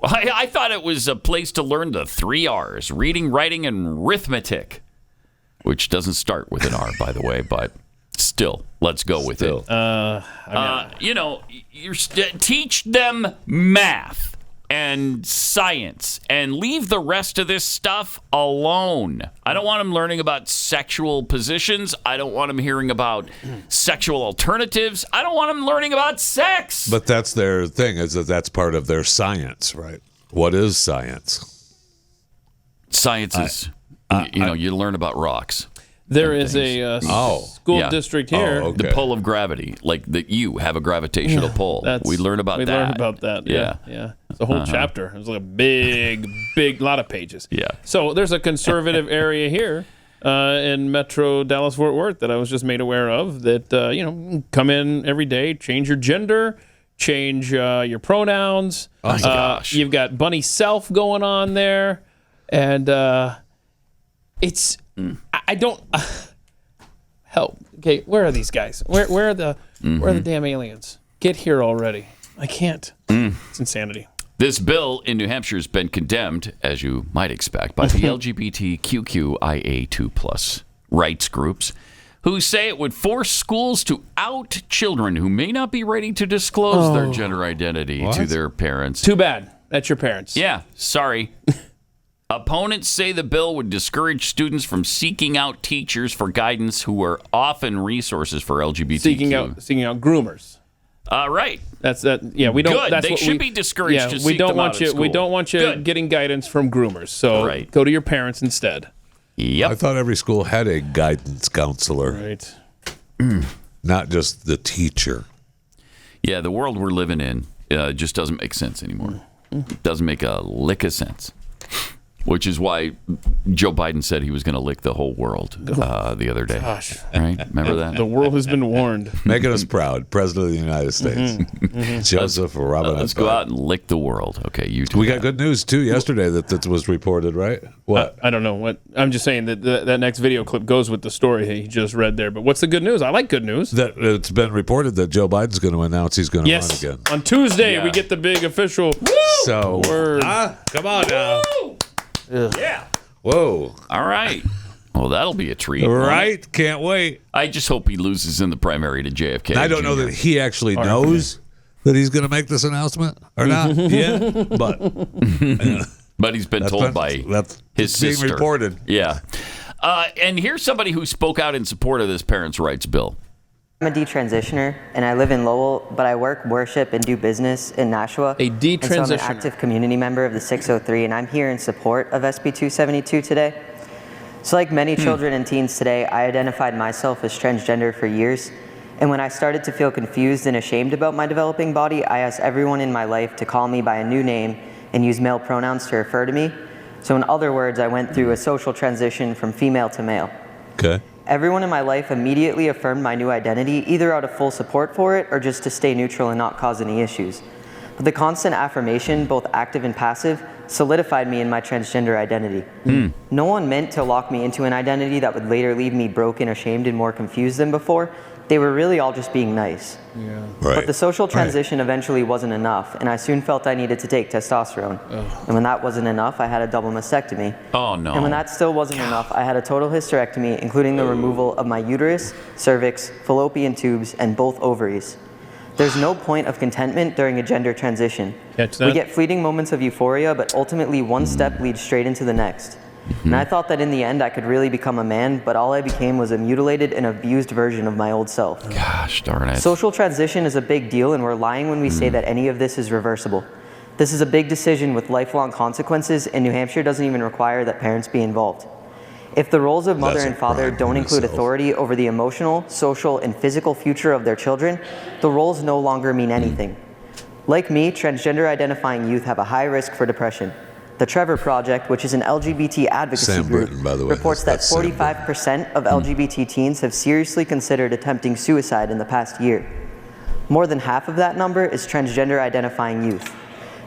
I thought it was a place to learn the 3 R's, reading, writing, and arithmetic, which doesn't start with an R, by the way, but still, let's go with it. Teach them math and science and leave the rest of this stuff alone. I don't want them learning about sexual positions. I don't want them hearing about sexual alternatives. I don't want them learning about sex. But that's their thing, is that that's part of their science, right? What is science? Science is, you learn about rocks. There is a school district here. The pull of gravity, like that you have a gravitational pull. We learn about that. We learn about that. Yeah. It's a whole chapter. It's like a big lot of pages. Yeah. So there's a conservative area here in Metro Dallas-Fort Worth that I was just made aware of that, come in every day, change your gender, change your pronouns. Oh, my gosh. You've got bunny self going on there. And it's... I don't help. Okay, where are these guys? Where are the damn aliens? Get here already! I can't. It's insanity. This bill in New Hampshire has been condemned, as you might expect, by the LGBTQIA2+ rights groups, who say it would force schools to out children who may not be ready to disclose their gender identity to their parents. Too bad. That's your parents. Yeah. Sorry. Opponents say the bill would discourage students from seeking out teachers for guidance who are often resources for LGBTQ. Seeking out groomers. Right. That's that. Yeah, we don't. Good. That's They what should be discouraged Yeah, to we seek don't them want out you. at We school. don't want you Good. getting guidance from groomers. So go to your parents instead. Yep. I thought every school had a guidance counselor. Right. Not just the teacher. Yeah, the world we're living in just doesn't make sense anymore. It doesn't make a lick of sense. Which is why Joe Biden said he was going to lick the whole world the other day. Gosh. Right? Remember that? The world has been warned. Making us proud, President of the United States. Joseph Robin. Let's go out and lick the world. Okay, you do We that. got good news, too, yesterday that was reported, right? What? I don't know what. I'm just saying that next video clip goes with the story he just read there. But what's the good news? I like good news. That it's been reported that Joe Biden's going to announce he's going to run Yes. again. On Tuesday, we get the big official So, word. come on now. Yeah. Whoa. All right. Well, that'll be a treat. Right? Can't wait. I just hope he loses in the primary to JFK. I don't know Jr. that he actually knows that he's going to make this announcement or not yet, but But he's been told by his sister. being reported. Yeah. And here's somebody who spoke out in support of this parents' rights bill. I'm a detransitioner, and I live in Lowell, but I work, worship, and do business in Nashua. A detransitioner. And so I'm an active community member of the 603, and I'm here in support of SB 272 today. So like many children and teens today, I identified myself as transgender for years. And when I started to feel confused and ashamed about my developing body, I asked everyone in my life to call me by a new name and use male pronouns to refer to me. So in other words, I went through a social transition from female to male. Okay. Everyone in my life immediately affirmed my new identity, either out of full support for it or just to stay neutral and not cause any issues. But the constant affirmation, both active and passive, solidified me in my transgender identity. No one meant to lock me into an identity that would later leave me broken, ashamed, and more confused than before. They were really all just being nice. Right. But the social transition eventually wasn't enough, and I soon felt I needed to take testosterone. And when that wasn't enough, I had a double mastectomy. Oh, no. And when that still wasn't enough, I had a total hysterectomy, including the removal of my uterus, cervix, fallopian tubes, and both ovaries. There's no point of contentment during a gender transition. Catch that? We get fleeting moments of euphoria, but ultimately one step leads straight into the next. And I thought that in the end I could really become a man, but all I became was a mutilated and abused version of my old self. Gosh darn it. Social transition is a big deal, and we're lying when we say that any of this is reversible. This is a big decision with lifelong consequences, and New Hampshire doesn't even require that parents be involved. If the roles of mother and father don't include authority over the emotional, social, and physical future of their children, the roles no longer mean anything. Like me, transgender identifying youth have a high risk for depression. The Trevor Project, which is an LGBT advocacy group, reports that 45% of LGBT teens have seriously considered attempting suicide in the past year. More than half of that number is transgender identifying youth.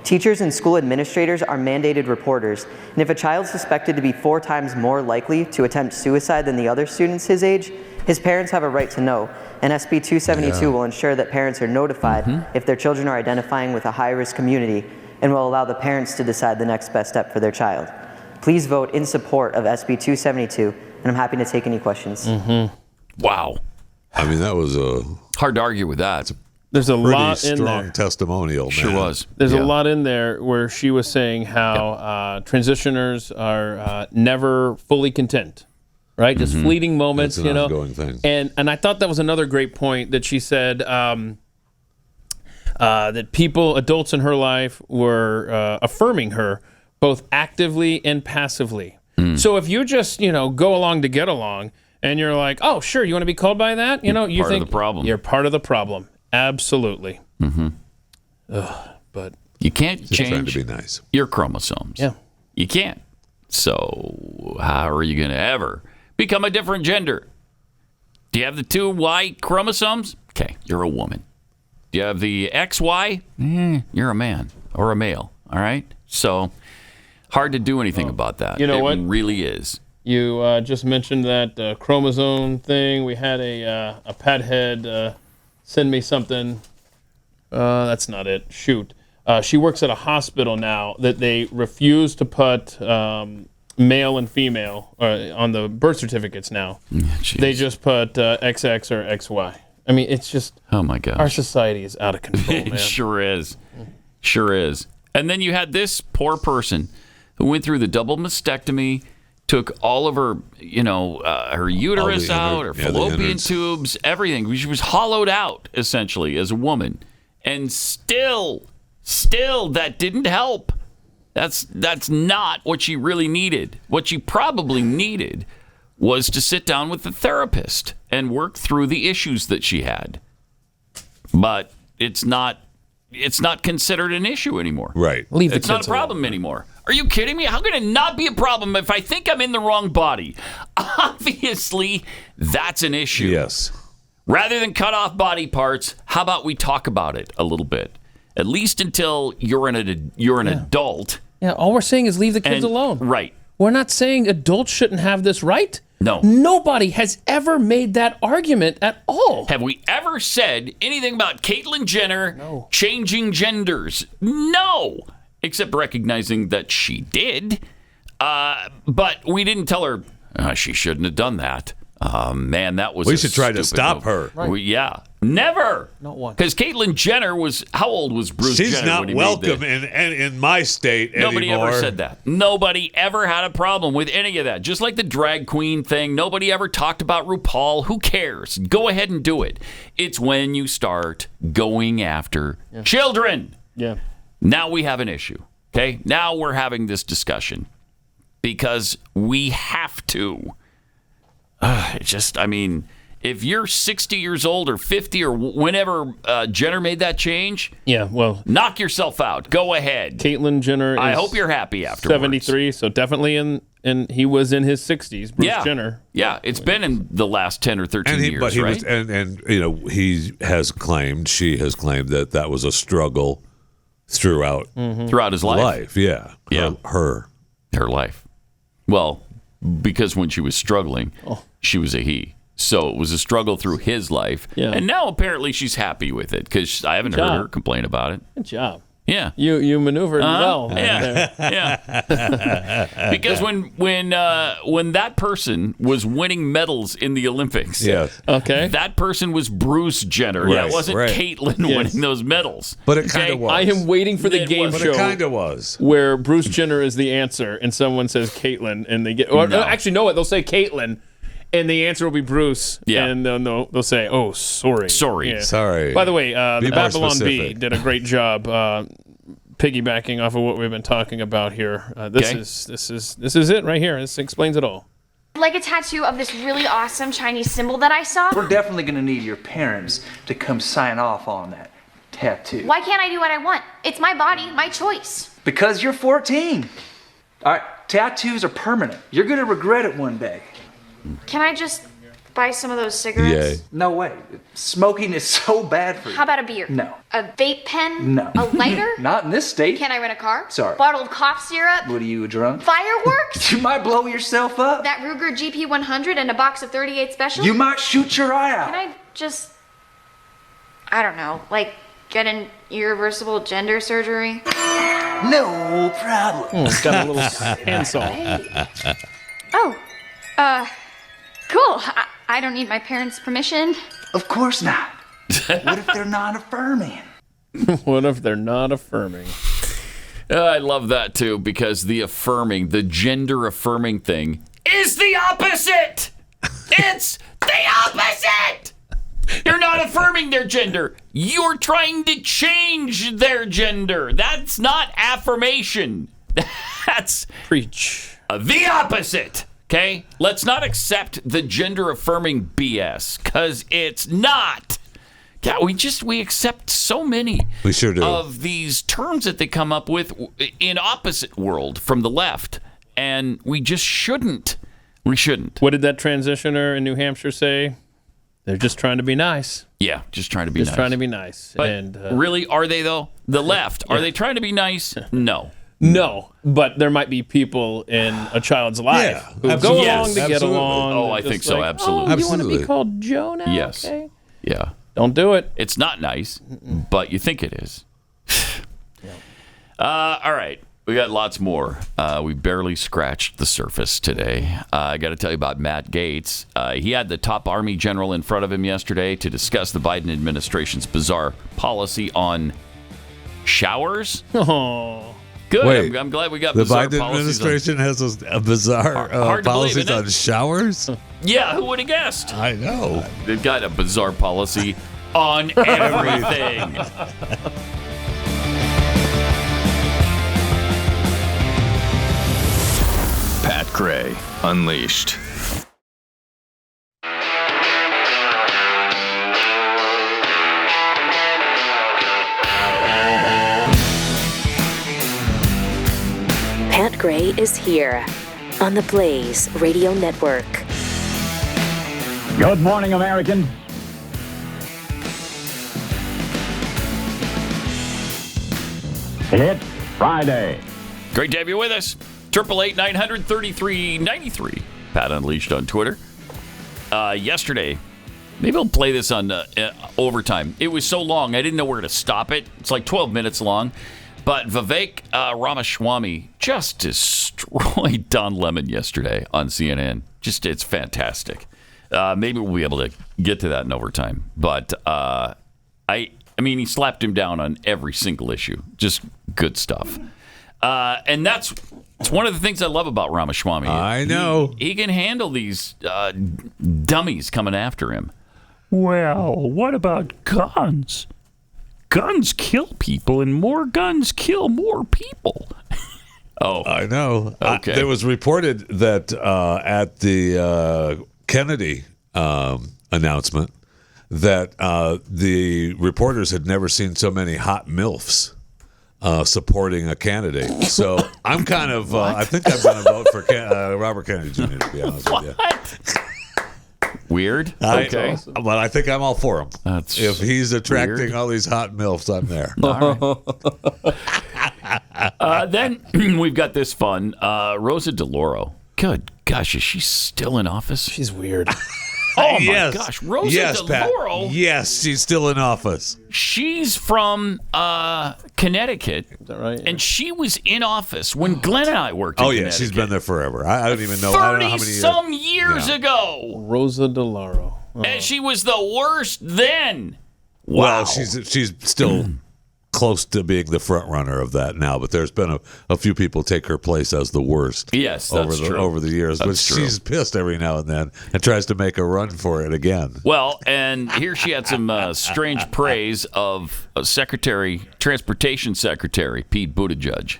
Teachers and school administrators are mandated reporters, and if a child is suspected to be 4 times more likely to attempt suicide than the other students his age, his parents have a right to know, and SB 272 will ensure that parents are notified if their children are identifying with a high-risk community, and will allow the parents to decide the next best step for their child. Please vote in support of SB 272, and I'm happy to take any questions. Wow. I mean, that was hard to argue with that. There's a lot in strong there. testimonial. Sure man. was. There's a lot in there where she was saying how transitioners are never fully content, right? Just fleeting moments, It's an ongoing thing. And I thought that was another great point that she said that adults in her life were affirming her both actively and passively. So if you just, go along to get along and you're like, oh, sure, you want to be called by that? You You're think part of the problem. You're part of the problem. Absolutely. But you can't Just trying change to be nice. your chromosomes. Yeah. You can't. So how are you going to ever become a different gender? Do you have the 2 Y chromosomes? Okay, you're a woman. Do you have the XY? You're a man or a male. All right? So hard to do anything about that. You know what? It really is. you just mentioned that chromosome thing. We had a pet head send me something. That's not it. Shoot. She works at a hospital now that they refuse to put male and female on the birth certificates now. They just put XX or XY. I mean, it's just... Oh, my gosh. Our society is out of control, man. It sure is. Sure is. And then you had this poor person who went through the double mastectomy, took all of her, her uterus out, her fallopian tubes, everything. She was hollowed out, essentially, as a woman. And still, that didn't help. That's not what she really needed. What she probably needed was to sit down with the therapist and work through the issues that she had. But it's not considered an issue anymore. Right. It's not a problem anymore. Are you kidding me? How can it not be a problem if I think I'm in the wrong body? Obviously, that's an issue. Yes. Rather than cut off body parts, how about we talk about it a little bit? At least until you're an adult. Yeah, all we're saying is leave the kids alone. Right. We're not saying adults shouldn't have this right. No. Nobody has ever made that argument at all. Have we ever said anything about Caitlyn Jenner changing genders? No. Except recognizing that she did. But we didn't tell her she shouldn't have done that. Man, that was We should try to stop her. Right. Never. Not one. Because Caitlyn Jenner was, how old was Bruce Jenner? She's not when he welcome made in my state Nobody anymore. ever said that. Nobody ever had a problem with any of that. Just like the drag queen thing, nobody ever talked about RuPaul. Who cares? Go ahead and do it. It's when you start going after children. Yeah. Now we have an issue. Okay? Now we're having this discussion because we have to. If you're 60 years old or 50 or whenever Jenner made that change, knock yourself out. Go ahead. Caitlyn Jenner. I hope you're happy afterwards. 73, so definitely and he was in his 60s. Bruce Jenner. Yeah, it's been in the last 10 or 13 years, but he right? he has claimed, she has claimed that was a struggle throughout his life. Yeah, her life. Well, because when she was struggling, she was a he. So it was a struggle through his life. Yeah. And now apparently she's happy with it because I haven't heard her complain about it. Good job. Yeah. You maneuvered well. Yeah. Because when that person was winning medals in the Olympics, okay, that person was Bruce Jenner. Right, It wasn't Caitlyn winning those medals. But it kind of was. I am waiting for the game show. But it kind of was. Where Bruce Jenner is the answer, and someone says Caitlyn, and they get. Or actually, no, they'll say Caitlyn. And the answer will be Bruce. Yeah. And they'll say, oh, sorry. Sorry. Yeah. Sorry. By the way, the Babylon Bee specific. did a great job piggybacking off of what we've been talking about here. This is it right here. This explains it all. Like a tattoo of this really awesome Chinese symbol that I saw. We're definitely going to need your parents to come sign off on that tattoo. Why can't I do what I want? It's my body, my choice. Because you're 14. All right, tattoos are permanent. You're going to regret it one day. Can I just buy some of those cigarettes? Yeah. No way. Smoking is so bad for you. How about a beer? No. A vape pen? No. A lighter? Not in this state. Can I rent a car? Sorry. Bottle of cough syrup? What are you, drunk? Fireworks? You might blow yourself up. That Ruger GP100 and a box of 38 Special? You might shoot your eye out. Can I just, I don't know, like get an irreversible gender surgery? No problem. Oh, it's got a little handsaw. Oh, cool. I don't need my parents' permission. Of course not. What if they're not affirming? What if they're not affirming? I love that too, because the gender affirming thing is the opposite. It's the opposite. You're not affirming their gender. You're trying to change their gender. That's not affirmation. That's preach. The opposite. Okay? Let's not accept the gender affirming BS, because it's not. Yeah, we accept so many we sure do. Of these terms that they come up with in opposite world from the left, and we just shouldn't. We shouldn't. What did that transitioner in New Hampshire say? They're just trying to be nice. Yeah, just trying to be nice. Just trying to be nice. But and really, are they though? The left, are they trying to be nice? No. No, but there might be people in a child's life who go along to get along. Oh, I think so. Absolutely. Oh, you want to be called Joe now? Yes. Okay. Yeah. Don't do it. It's not nice, but you think it is. All right. We got lots more. We barely scratched the surface today. I got to tell you about Matt Gaetz. He had the top Army general in front of him yesterday to discuss the Biden administration's bizarre policy on showers. Oh. Good. Wait, I'm glad we got the bizarre Biden policies administration has a bizarre hard to believe, policies isn't on it? showers. Yeah, who would have guessed? I know. They've got a bizarre policy on everything. Pat Gray Unleashed. Pat Gray is here on the Blaze Radio Network. Good morning, American. It's Friday. Great to have you with us. 888-900-3393. Pat Unleashed on Twitter. Yesterday, maybe I'll play this on overtime. It was so long, I didn't know where to stop it. It's like 12 minutes long. But Vivek Ramaswamy just destroyed Don Lemon yesterday on CNN. It's fantastic. Maybe we'll be able to get to that in overtime. But I mean, he slapped him down on every single issue. Just good stuff. And it's one of the things I love about Ramaswamy. I know. He can handle these dummies coming after him. Well, what about guns? Guns kill people, and more guns kill more people. Oh, I know. Okay. It was reported that at the Kennedy announcement that the reporters had never seen so many hot MILFs supporting a candidate. So I'm kind of, I think I'm going to vote for Robert Kennedy Jr., to be honest with you. Weird. Okay. But I think I'm all for him. If he's attracting weird. all these hot MILFs, I'm there. All right. Then we've got this fun. Rosa DeLauro. Good gosh, is she still in office? She's weird. Oh, my Yes. gosh. Rosa Yes, Pat. DeLauro. Yes, she's still in office. She's from Connecticut. Is that right? And she was in office when Glenn and I worked in Oh, yeah, Connecticut. she's been there forever. I don't even know. I don't know how many years. 30-some years ago. Rosa DeLauro. Oh. And she was the worst then. Wow. Well, she's still close to being the front runner of that now, but there's been a few people take her place as the worst. Yes, that's true. Over the years. But she's pissed every now and then and tries to make a run for it again. Well, and here she had some strange praise of Transportation Secretary Pete Buttigieg.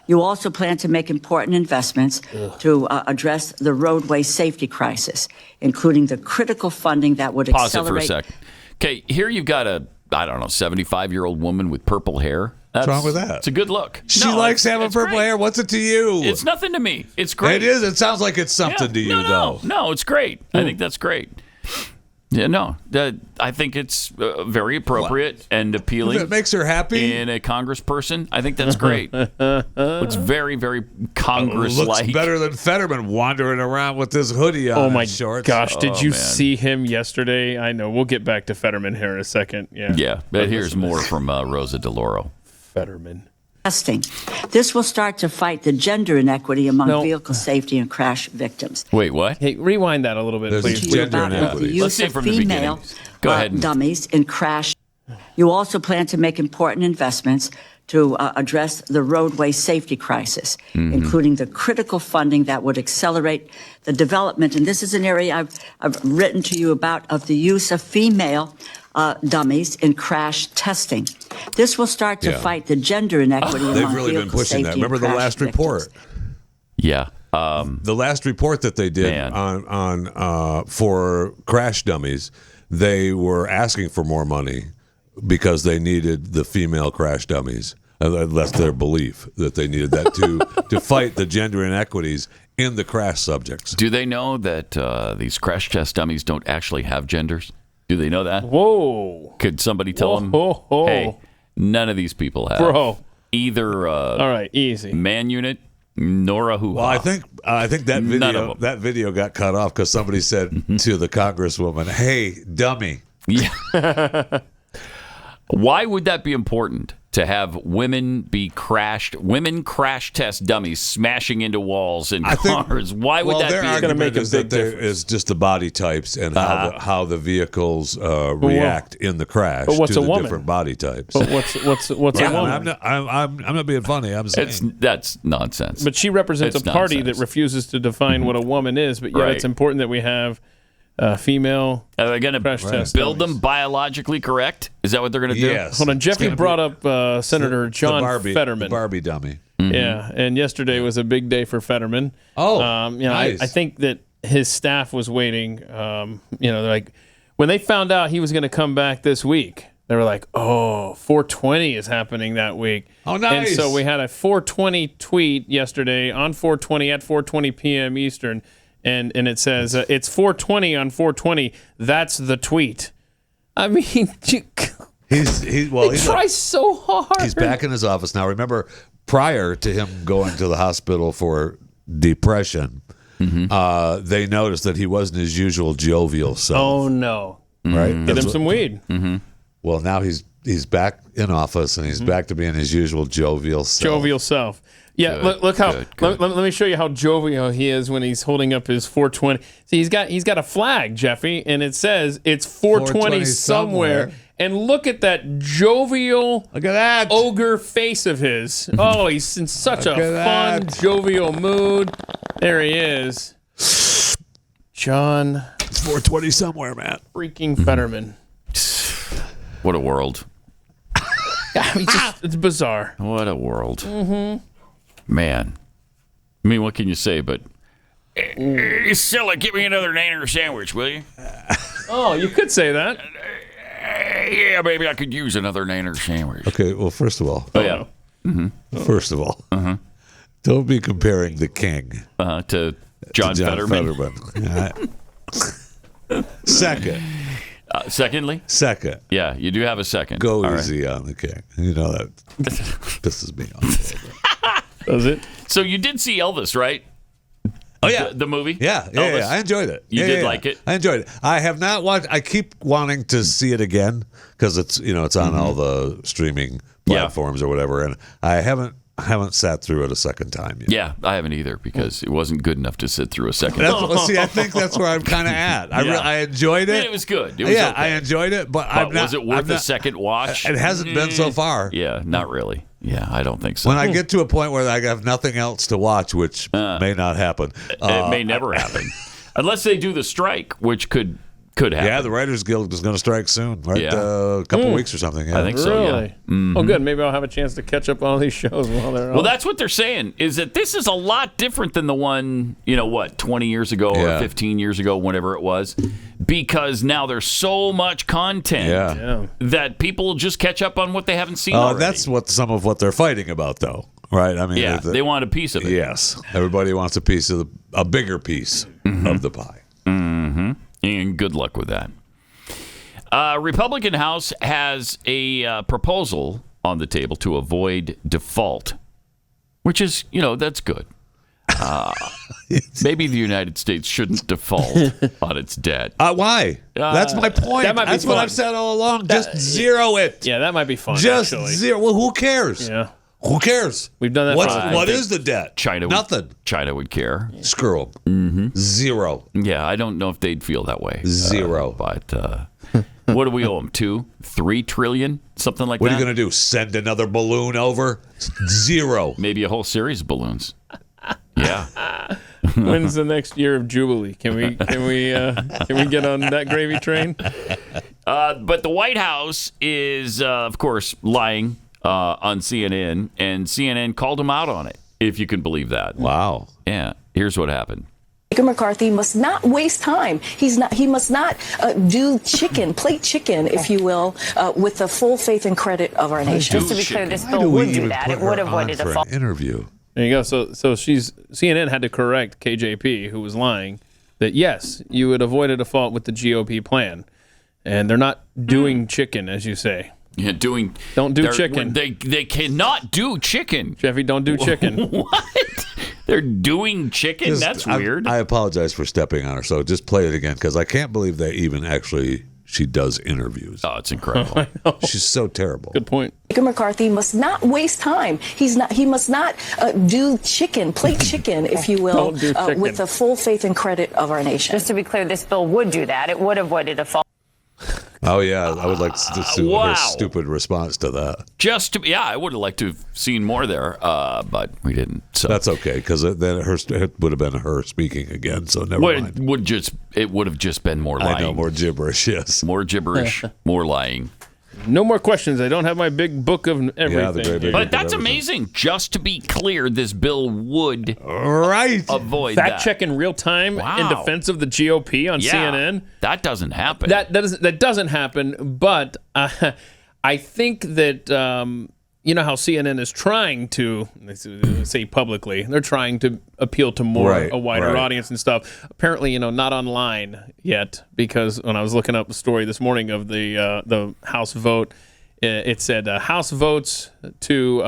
You also plan to make important investments to address the roadway safety crisis, including the critical funding that would Pause accelerate. it for a sec. Okay, here you've got a 75-year-old woman with purple hair. What's wrong with that? It's a good look. She likes having purple hair. What's it to you? It's nothing to me. It's great. It is. It sounds like it's something to you, though. No, it's great. I think that's great. Yeah, no, I think it's very appropriate and appealing. If it makes her happy in a congressperson, I think that's great. Looks very, very Congress-like. Looks better than Fetterman wandering around with this hoodie on. Oh my shorts. gosh! Did you man. see him yesterday? I know. We'll get back to Fetterman here in a second. Yeah. But here's more from Rosa DeLauro. Fetterman. Testing. This will start to fight the gender inequity among vehicle safety and crash victims. Wait, what? Hey, rewind that a little bit, please. The use of female Go ahead. dummies in crash. You also plan to make important investments to address the roadway safety crisis, including the critical funding that would accelerate the development. And this is an area I've written to you about, of the use of female dummies in crash testing. This will start to fight the gender inequity among They've really been vehicle pushing that. safety and Remember the crash last victims. report? Yeah. The last report that they did on for crash dummies, they were asking for more money because they needed the female crash dummies. That's their belief, that they needed that to fight the gender inequities in the crash subjects. Do they know that these crash test dummies don't actually have genders? Do they know that? Whoa. Could somebody tell them, hey, none of these people have either all right, easy. man unit nor a hoo-ha. Well, I think that video got cut off because somebody said to the congresswoman, "Hey, dummy." Yeah. Why would that be important? To have women crash test dummies smashing into walls and cars. Why would that be? Their argument is that there is just the body types and how the vehicles react in the crash but what's to a the woman? different body types. But what's a woman? I'm not being funny. I'm saying that's nonsense. But she represents a party that refuses to define what a woman is. But yet it's important that we have female. Are they going to build them biologically correct? Is that what they're going to do? Yes. Hold on. Jeffy brought up Senator John Fetterman. The Barbie dummy. Yeah, and yesterday was a big day for Fetterman. Nice. I think that his staff was waiting. They're like, when they found out he was going to come back this week, they were like, "Oh, 420 is happening that week." Oh, nice. And so we had a 420 tweet yesterday on 420 at 4:20 p.m. Eastern. And it says, it's 420 on 420. That's the tweet. I mean, he tries so hard. He's back in his office now. Remember, prior to him going to the hospital for depression, they noticed that he wasn't his usual jovial self. Oh, no. Right? Get him some weed. Well, now he's back in office, and he's back to being his usual jovial self. Yeah, look how. Let me show you how jovial he is when he's holding up his 420. See, he's got a flag, Jeffy, and it says it's 420 somewhere. And look at that jovial, ogre face of his. Oh, he's in such a fun, jovial mood. There he is, John. It's 420 somewhere, man. Freaking Fetterman. What a world. It's bizarre. What a world. Man. I mean, what can you say? But, hey, Scylla, get me another nanner sandwich, will you? Oh, you could say that. Yeah, maybe I could use another nanner sandwich. Okay, well, first of all. Oh, yeah. First of all, don't be comparing the king to John Fetterman. Second. Secondly? Second. Yeah, you do have a second. Go All easy on the king. You know that pisses me off. Does it? So you did see Elvis, right? Oh yeah, the movie. Yeah, I enjoyed it. You did like it? I enjoyed it. I have not watched. I keep wanting to see it again because it's on all the streaming platforms or whatever, and I haven't sat through it a second time yet. Yeah, I haven't either because it wasn't good enough to sit through a second. See, I think that's where I'm kind of at. I enjoyed it. It was good. It was okay. I enjoyed it, but was it worth a second watch? It hasn't been so far. Yeah, not really. Yeah, I don't think so. When I get to a point where I have nothing else to watch, which may not happen. It may never happen. Unless they do the strike, which could happen. Yeah, the Writers Guild is going to strike soon, right? A couple weeks or something. Yeah. I think so, really? Yeah. Mm-hmm. Oh, good. Maybe I'll have a chance to catch up on all these shows while they're on. Well, that's what they're saying, is that this is a lot different than the one, 20 years ago or 15 years ago, whenever it was, because now there's so much content that people will just catch up on what they haven't seen already. That's some of what they're fighting about, though, right? I mean, they want a piece of it. Yes. Everybody wants a piece of a bigger piece of the pie. Mm-hmm. And good luck with that. Republican House has a proposal on the table to avoid default, which is, that's good. Maybe the United States shouldn't default on its debt. Why? That's my point. That's what I've said all along. Just zero it. Yeah, that might be fun. Just actually. zero. Well, who cares? Yeah. Who cares? We've done that. What is the debt? Nothing. China would care. Screw them. Zero. Yeah, I don't know if they'd feel that way. Zero. But what do we owe them? 2-3 trillion? Something like that? What are you going to do? Send another balloon over? Zero. Maybe a whole series of balloons. Yeah. When's the next year of Jubilee? Can we get on that gravy train? But the White House is, of course, lying on CNN, and CNN called him out on it, if you can believe that. Wow. Yeah. Here's what happened. Speaker McCarthy must not waste time. He must not play chicken, if you will, with the full faith and credit of our nation. Just to be clear, this bill would do that. It would avoid a default. Interview. There you go. So CNN had to correct KJP, who was lying, that yes, you would avoid a default with the GOP plan, and they're not doing chicken, as you say. Yeah, don't do chicken. They cannot do chicken. Jeffy, don't do chicken. What? They're doing chicken? That's weird. I apologize for stepping on her. So just play it again, because I can't believe that she does interviews. Oh, it's incredible. She's so terrible. Good point. Speaker McCarthy must not waste time. He must not play chicken, if you will, with the full faith and credit of our nation. Just to be clear, this bill would do that. It would avoid a default. Oh, yeah. I would like to see her stupid response to that. I would have liked to have seen more there, but we didn't. So that's okay, because then it would have been her speaking again, so never mind. It would have just been more lying. I know, more gibberish, yes. More gibberish, more lying. No more questions. I don't have my big book of everything. Yeah, the great big but that's amazing. Just to be clear, this bill would avoid fact that. check in real time in defense of the GOP on CNN. That doesn't happen. That doesn't happen. But I think that you know how CNN is trying to say publicly, they're trying to appeal to a wider audience and stuff. Apparently, not online yet, because when I was looking up the story this morning of the House vote, it said House votes to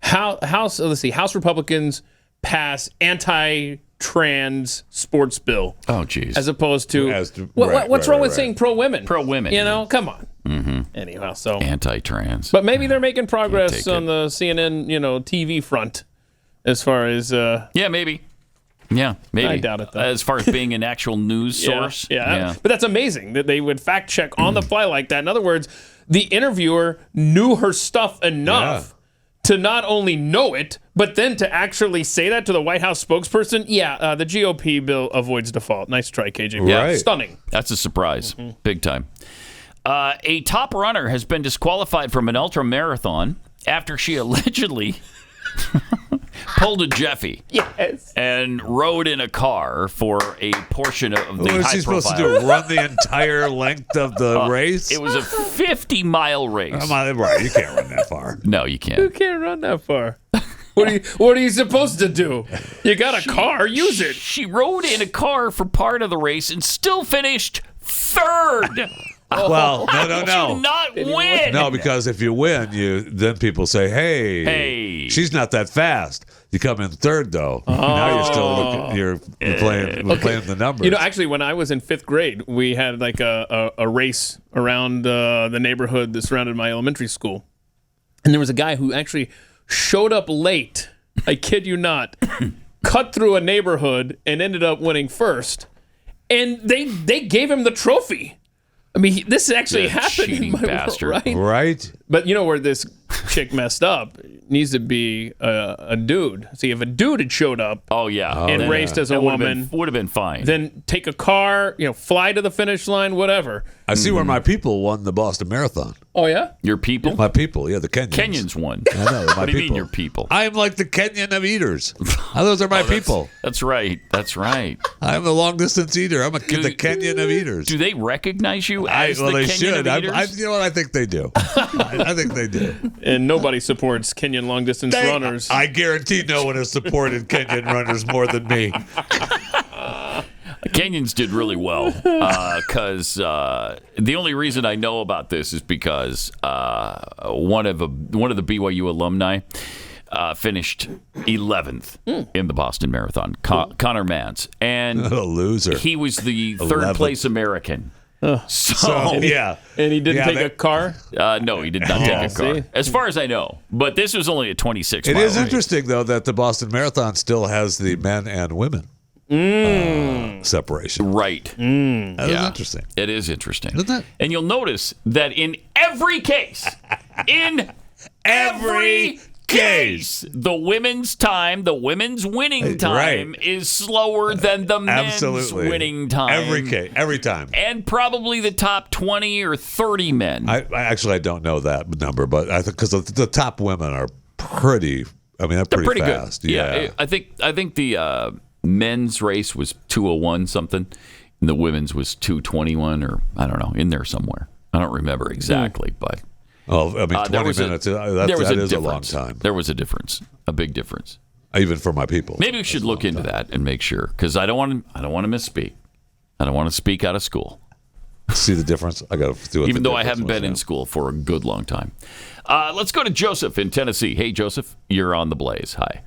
House Republicans pass anti-trans sports bill. Oh, geez. As opposed to what's wrong with saying pro-women? Pro-women. Come on. Mm-hmm. Anyhow, so anti-trans. But maybe they're making progress on the CNN, TV front, as far as maybe. Yeah, maybe. I doubt it, though. As far as being an actual news source. Yeah. But that's amazing that they would fact check on the fly like that. In other words, the interviewer knew her stuff enough to not only know it, but then to actually say that to the White House spokesperson. The GOP bill avoids default. Nice try, KJP. Right. Stunning. That's a surprise. Big time. A top runner has been disqualified from an ultra marathon after she allegedly pulled a Jeffy and rode in a car for a portion of the high profile. What was she supposed to do? Run the entire length of the race? It was a 50-mile race. Right, you can't run that far. No, you can't. You can't run that far. What are you supposed to do? You got a car, use it. She rode in a car for part of the race and still finished third. Well, no. You not win. No, because if you win, then people say, "Hey, she's not that fast." You come in third, though. Now you're still you're playing the numbers. Actually, when I was in 5th grade, we had like a race around the neighborhood that surrounded my elementary school, and there was a guy who actually showed up late. I kid you not, cut through a neighborhood and ended up winning first, and they gave him the trophy. I mean, this actually happened in my world, right? Right. But where this chick messed up? It needs to be a dude. See, if a dude had showed up and raced as a woman, would have been fine. Then take a car, fly to the finish line, whatever. I see where my people won the Boston Marathon. Oh, yeah? Your people? My people, the Kenyans. Kenyans won. I know, my what do you people. mean your people? I am like the Kenyan of eaters. Those are my people. That's right. That's right. I'm a long-distance eater. I'm the Kenyan of eaters. Do they recognize you as the they Kenyan should. of eaters? You know what? I think they do. I think they do. And nobody supports Kenyan long-distance runners. I guarantee no one has supported Kenyan runners more than me. Kenyans did really well because the only reason I know about this is because one of the BYU alumni finished 11th in the Boston Marathon, Connor Mance, and a loser. He was the 3rd place American. So yeah, and he didn't take a car. No, he did not take a car, as far as I know. But this was only a 26. It is race. interesting though that the Boston Marathon still has the men and women separation. Right. That is interesting. It is interesting. Isn't it? And you'll notice that in every case, the women's time, the women's winning time is slower than the men's winning time. Every time. And probably the top 20 or 30 men. I don't know that number, but I think because the top women are pretty. I mean, they're pretty fast. Good. Yeah, I think the men's race was 2:01 something, and the women's was 2:21 or I don't know, in there somewhere. I don't remember exactly, but. Oh, I mean, 20 minutes. That is a long time. There was a difference, a big difference, even for my people. Maybe we should look into that and make sure, because I don't want to misspeak. I don't want to speak out of school. See the difference? I got to do it. Even though I haven't been in school for a good long time. Let's go to Joseph in Tennessee. Hey, Joseph, you're on the Blaze. Hi.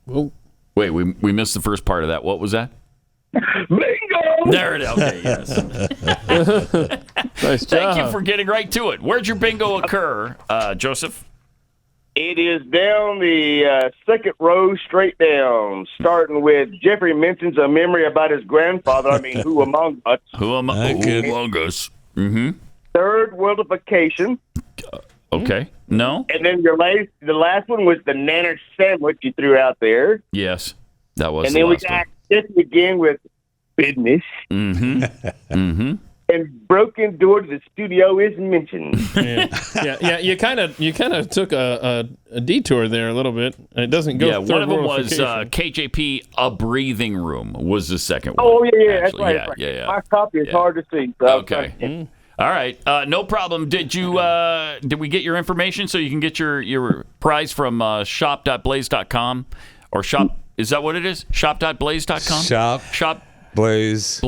Whoa. Wait, we missed the first part of that. What was that? Bingo! There it is. Okay, yes. Nice job. Thank you for getting right to it. Where'd your bingo occur, Joseph? It is down the second row, straight down, starting with Jeffrey mentions a memory about his grandfather. I mean, who among us? Who among us? Mm-hmm. Third, worldification. Okay. No? And then the last one was the nanner sandwich you threw out there. Yes, that was. And then we got this again with business. Mm-hmm. Mm-hmm. And broken door to the studio is mentioned. Yeah. You kind of took a detour there a little bit. It doesn't go. Yeah, one of them was KJP. A breathing room was the second one. Oh yeah, that's right. Yeah. My copy is hard to see. So okay. All right, no problem. Did we get your information so you can get your prize from shop.blaze.com or shop? Is that what it is? Shop.blaze.com? Shop. Blaze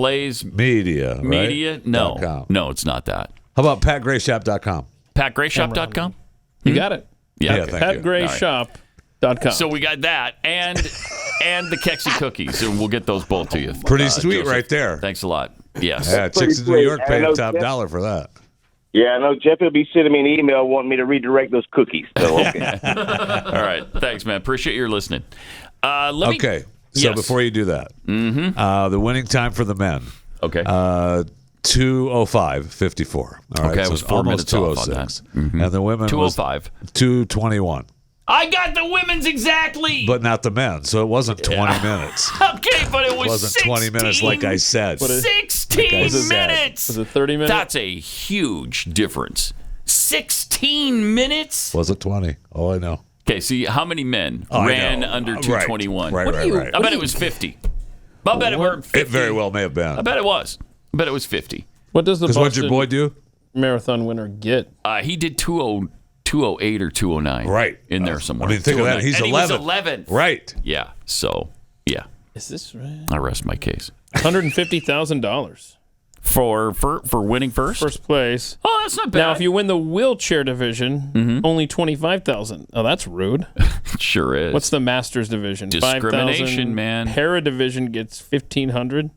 Media. Right? Media? No, it's not that. How about PatGrayShop.com? PatGrayShop.com? You got it. Yeah, PatGrayShop.com. So we got that and the Kexi cookies, and we'll get those both to you. Pretty sweet, Joseph. right there. Thanks a lot. Yes. Yeah, Chicks in New York paying top dollar for that. Yeah, I know Jeff will be sending me an email wanting me to redirect those cookies. So okay. All right, thanks, man. Appreciate your listening. Okay. So before you do that, the winning time for the men. Okay. 2:05:54. All right. Okay, so I was 4 minutes off on that. And the women 2:05. 2:21. I got the women's exactly. But not the men, so it wasn't 20 minutes. Okay, but it was wasn't 20 minutes like I said. 16 minutes. Was it 30 minutes? That's a huge difference. 16 minutes? Was it 20? Oh, I know. Okay, see, how many men ran under 221? Right. I bet it was 50. I bet it were 50. It very well may have been. I bet it was. I bet it was 50. What does the Boston what'd your boy do? Marathon winner get? He did 208 or 209. Right. In there somewhere. I mean, think of that. He's 11. He was 11th. Right. Yeah. So, yeah. Is this right? I rest my case. $150,000. For winning first? First place. Oh, that's not bad. Now, if you win the wheelchair division, only $25,000. Oh, that's rude. It sure is. What's the Masters division? Discrimination, $5,000. man. Para division gets $1,500.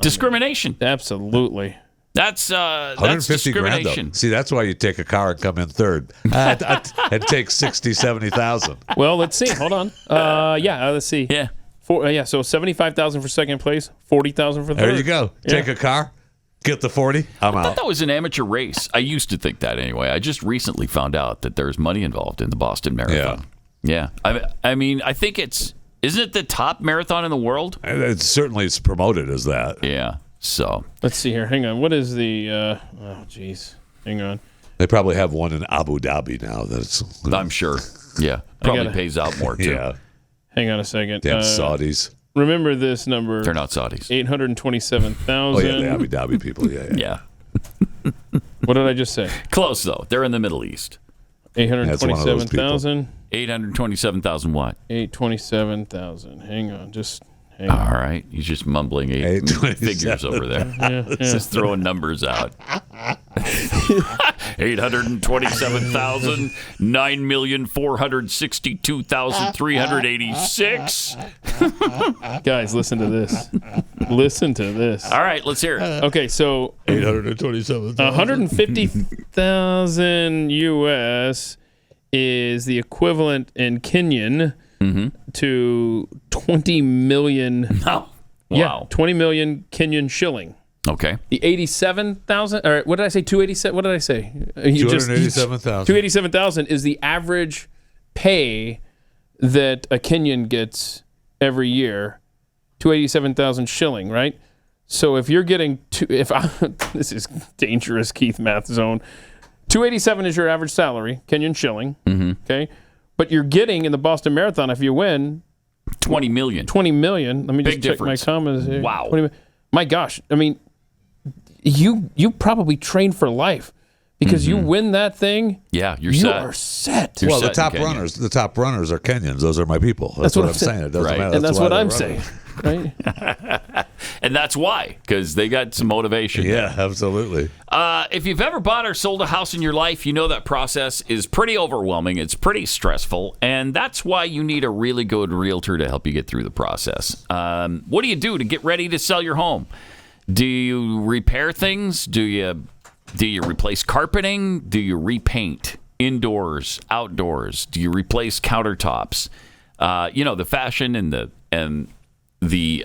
Discrimination. Absolutely. That's 150 grand, discrimination. though. See, that's why you take a car and come in third. It takes 60, 70,000. Well, let's see. Hold on. Let's see. Yeah. So 75,000 for second place, 40,000 for third. There you go. Take a car, get the 40. I'm I out. thought that was an amateur race. I used to think that anyway. I just recently found out that there's money involved in the Boston Marathon. Yeah. I mean, I think isn't it the top marathon in the world? It's promoted as that. Yeah. So let's see here. Hang on. What is the? Hang on. They probably have one in Abu Dhabi now. I'm sure. Yeah. Probably pays out more too. Yeah. Hang on a second. Damn Saudis. Remember this number? They're not Saudis. 827,000. Oh yeah, the Abu Dhabi people. Yeah. What did I just say? Close though. They're in the Middle East. 827,000. 827,000 what? 827,000. Hang on. Hang All on. right. You're just mumbling figures over there. Just throwing numbers out. 827,000, 9,462,386. Guys, listen to this. Listen to this. All right, let's hear it. Okay, so 827,000. 150,000 US is the equivalent in Kenyan to 20 million. Oh, wow. Yeah, 20 million Kenyan shilling. Okay. The 87,000, or what did I say? 287. What did I say? 287,000. 287,000 is the average pay that a Kenyan gets every year. 287,000 shilling, right? So if you're getting this is dangerous, Keith math zone. 287 is your average salary, Kenyan shilling. Okay, but you're getting in the Boston Marathon if you win 20 million. 20 million. Let me Big just check my difference. commas here. Wow. 20, my gosh, I mean, you probably train for life because you win that thing. Yeah, you are set. Well, the top runners are Kenyans. Those are my people. That's what I'm saying. It doesn't matter. And that's what I'm saying. Right? And that's why, because they got some motivation. Yeah, absolutely. If you've ever bought or sold a house in your life, you know that process is pretty overwhelming. It's pretty stressful, and that's why you need a really good realtor to help you get through the process. What do you do to get ready to sell your home? Do you repair things? Do you replace carpeting? Do you repaint indoors, outdoors? Do you replace countertops? The fashion and the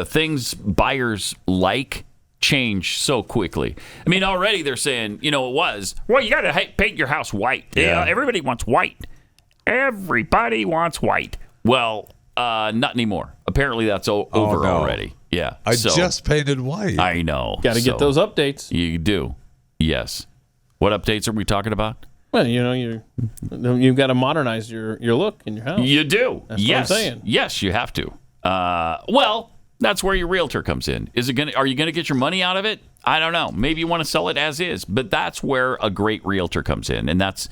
things buyers like change so quickly. I mean, already they're saying, you got to paint your house white. Yeah. Everybody wants white. Everybody wants white. Well, not anymore. Apparently that's over already. Yeah. I just painted white. I know. Got to get those updates. You do. Yes. What updates are we talking about? Well, you've got to modernize your look in your house. You do. That's yes. what I'm saying. Yes, you have to. Well, that's where your realtor comes in. Are you going to get your money out of it? I don't know. Maybe you want to sell it as is, but that's where a great realtor comes in, and that's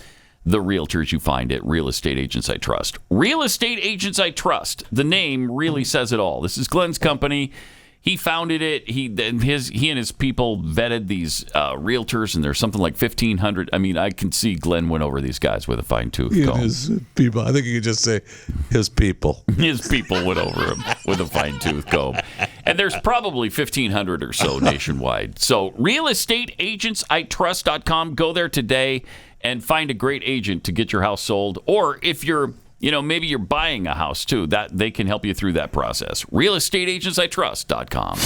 the realtors you find at Real Estate Agents I Trust. Real Estate Agents I Trust. The name really says it all. This is Glenn's company. He founded it. He and his people vetted these realtors, and there's something like 1,500. I mean, I can see Glenn went over these guys with a fine-tooth comb. His people. I think you could just say his people. His people went over him with a fine-tooth comb. And there's probably 1,500 or so nationwide. So realestateagentsitrust.com. Go there today and find a great agent to get your house sold. Or if you're maybe you're buying a house too, that they can help you through that process. realestateagentsitrust.com.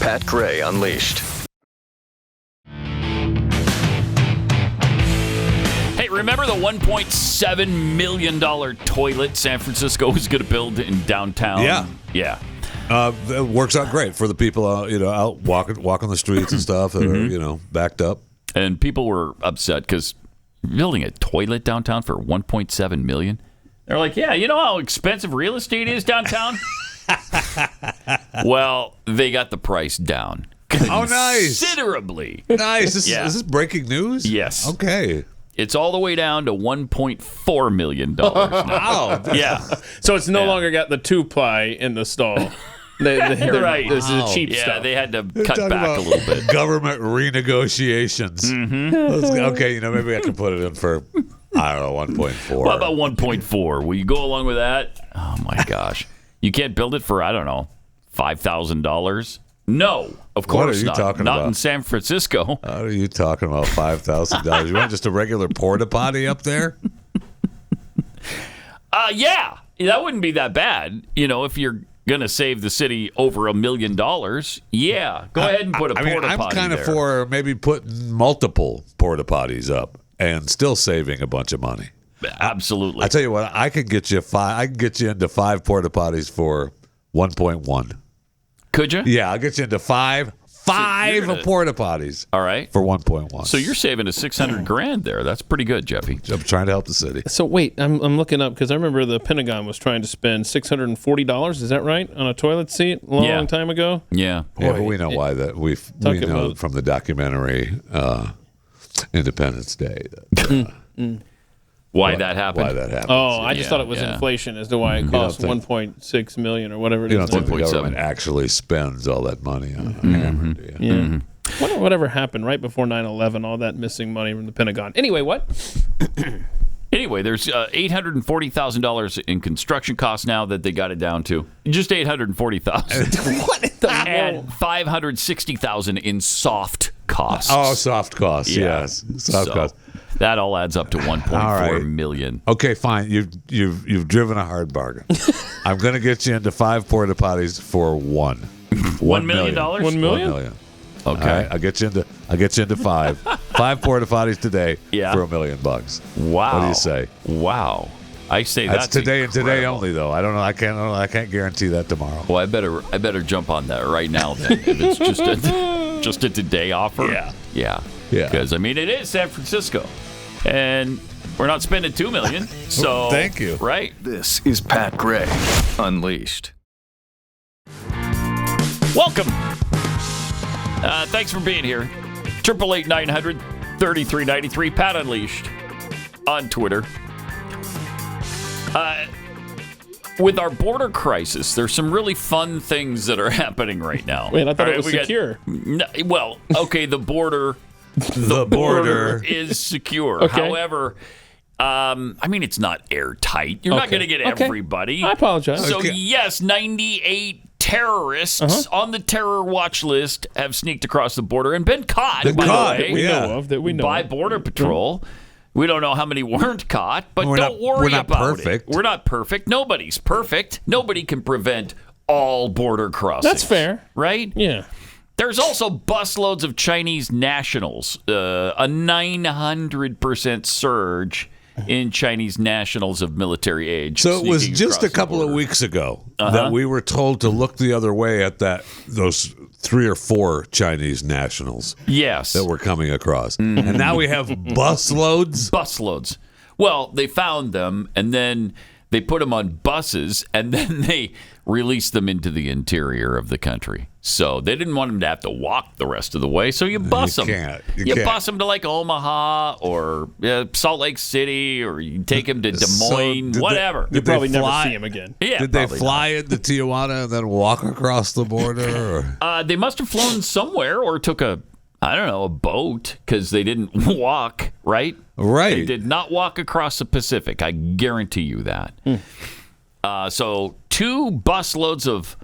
Pat Gray Unleashed. Hey, remember the $1.7 million toilet San Francisco was going to build in downtown? Yeah. It works out great for the people out walking the streets and stuff that are backed up. And people were upset because building a toilet downtown for $1.7 million. They're like, yeah, you know how expensive real estate is downtown? Well, they got the price down. Oh, nice. Considerably. Nice. Is this breaking news? Yes. Okay. It's all the way down to $1.4 million now. Wow. Yeah. So it's no longer got the 2-ply in the stall. You're right. This is cheap Yeah, stuff. they had to They're cut talking back a about little bit. Government renegotiations. Okay, maybe I can put it in for, I don't know, 1.4. What about 1.4? Will you go along with that? Oh, my gosh. You can't build it for, I don't know, $5,000? No, of course What are you not. talking Not about? in San Francisco. What are you talking about, $5,000? You want just a regular porta potty up there? Yeah, that wouldn't be that bad. If you're going to save the city over $1 million, yeah, go ahead and put a porta potty I'm kind of there. for maybe putting multiple porta potties up and still saving a bunch of money. Absolutely. I tell you what, I can get you into 5 porta potties for 1.1. Could you? Yeah, I'll get you into five porta potties. All right. For 1.1. So you're saving $600,000 there. That's pretty good, Jeffy. I'm trying to help the city. So wait, I'm looking up because I remember the Pentagon was trying to spend $640. Is that right, on a toilet seat a long time ago? Yeah. Yeah, but we know why that. We know from the documentary Independence Day why that happened. Why that happened. Oh, I just thought it was inflation as to why it cost $1.6 million or whatever it You is. don't think the government actually spends all that money on a hammer, do you? Yeah. Wonder whatever happened right before 9/11, all that missing money from the Pentagon. Anyway, what? Anyway, there's $840,000 in construction costs now that they got it down to. Just $840,000. What in the And $560,000 in soft costs. Oh, soft costs, Yeah. yes. Soft costs. That all adds up to $1.4 million. Okay, fine. You've driven a hard bargain. I'm going to get you into 5 porta potties for $1 million. $1 $1 million? $1 million. Okay. All right, I'll get you into 5. 5 porta potties today for $1 million. Wow. What do you say? Wow. I say that's incredible. today only though. I don't know. I can't guarantee that tomorrow. Well, I better jump on that right now then. If it's just a today offer. Yeah. Because it is San Francisco, and we're not spending $2 million. So thank you. Right. This is Pat Gray Unleashed. Welcome. Thanks for being here. 888-900-3393. Pat Unleashed on Twitter. With our border crisis, there's some really fun things that are happening right now. Wait, I thought it was secure. The border. The border is secure. Okay. However, it's not airtight. You're not going to get everybody. I apologize. So, yes, 98 terrorists on the terror watch list have sneaked across the border and been caught, That we know of. by Border Patrol. We don't know how many weren't caught, but don't worry about it. We're not perfect. Nobody's perfect. Nobody can prevent all border crossings. That's fair. Right? Yeah. There's also busloads of Chinese nationals, a 900% surge in Chinese nationals of military age. So it was sneaking just a across the couple of border. weeks ago that we were told to look the other way at those 3 or 4 Chinese nationals. Yes. That were coming across. And now we have busloads. Busloads. Well, they found them, and then they put them on buses, and then they released them into the interior of the country. So they didn't want them to have to walk the rest of the way. So you bus them. You bus them to like Omaha or Salt Lake City, or you take them to Des Moines, whatever. You'll probably never see them again. Yeah, did they fly into Tijuana and then walk across the border? Or? They must have flown somewhere or took a boat, because they didn't walk, right? Right. They did not walk across the Pacific. I guarantee you that. So 2 busloads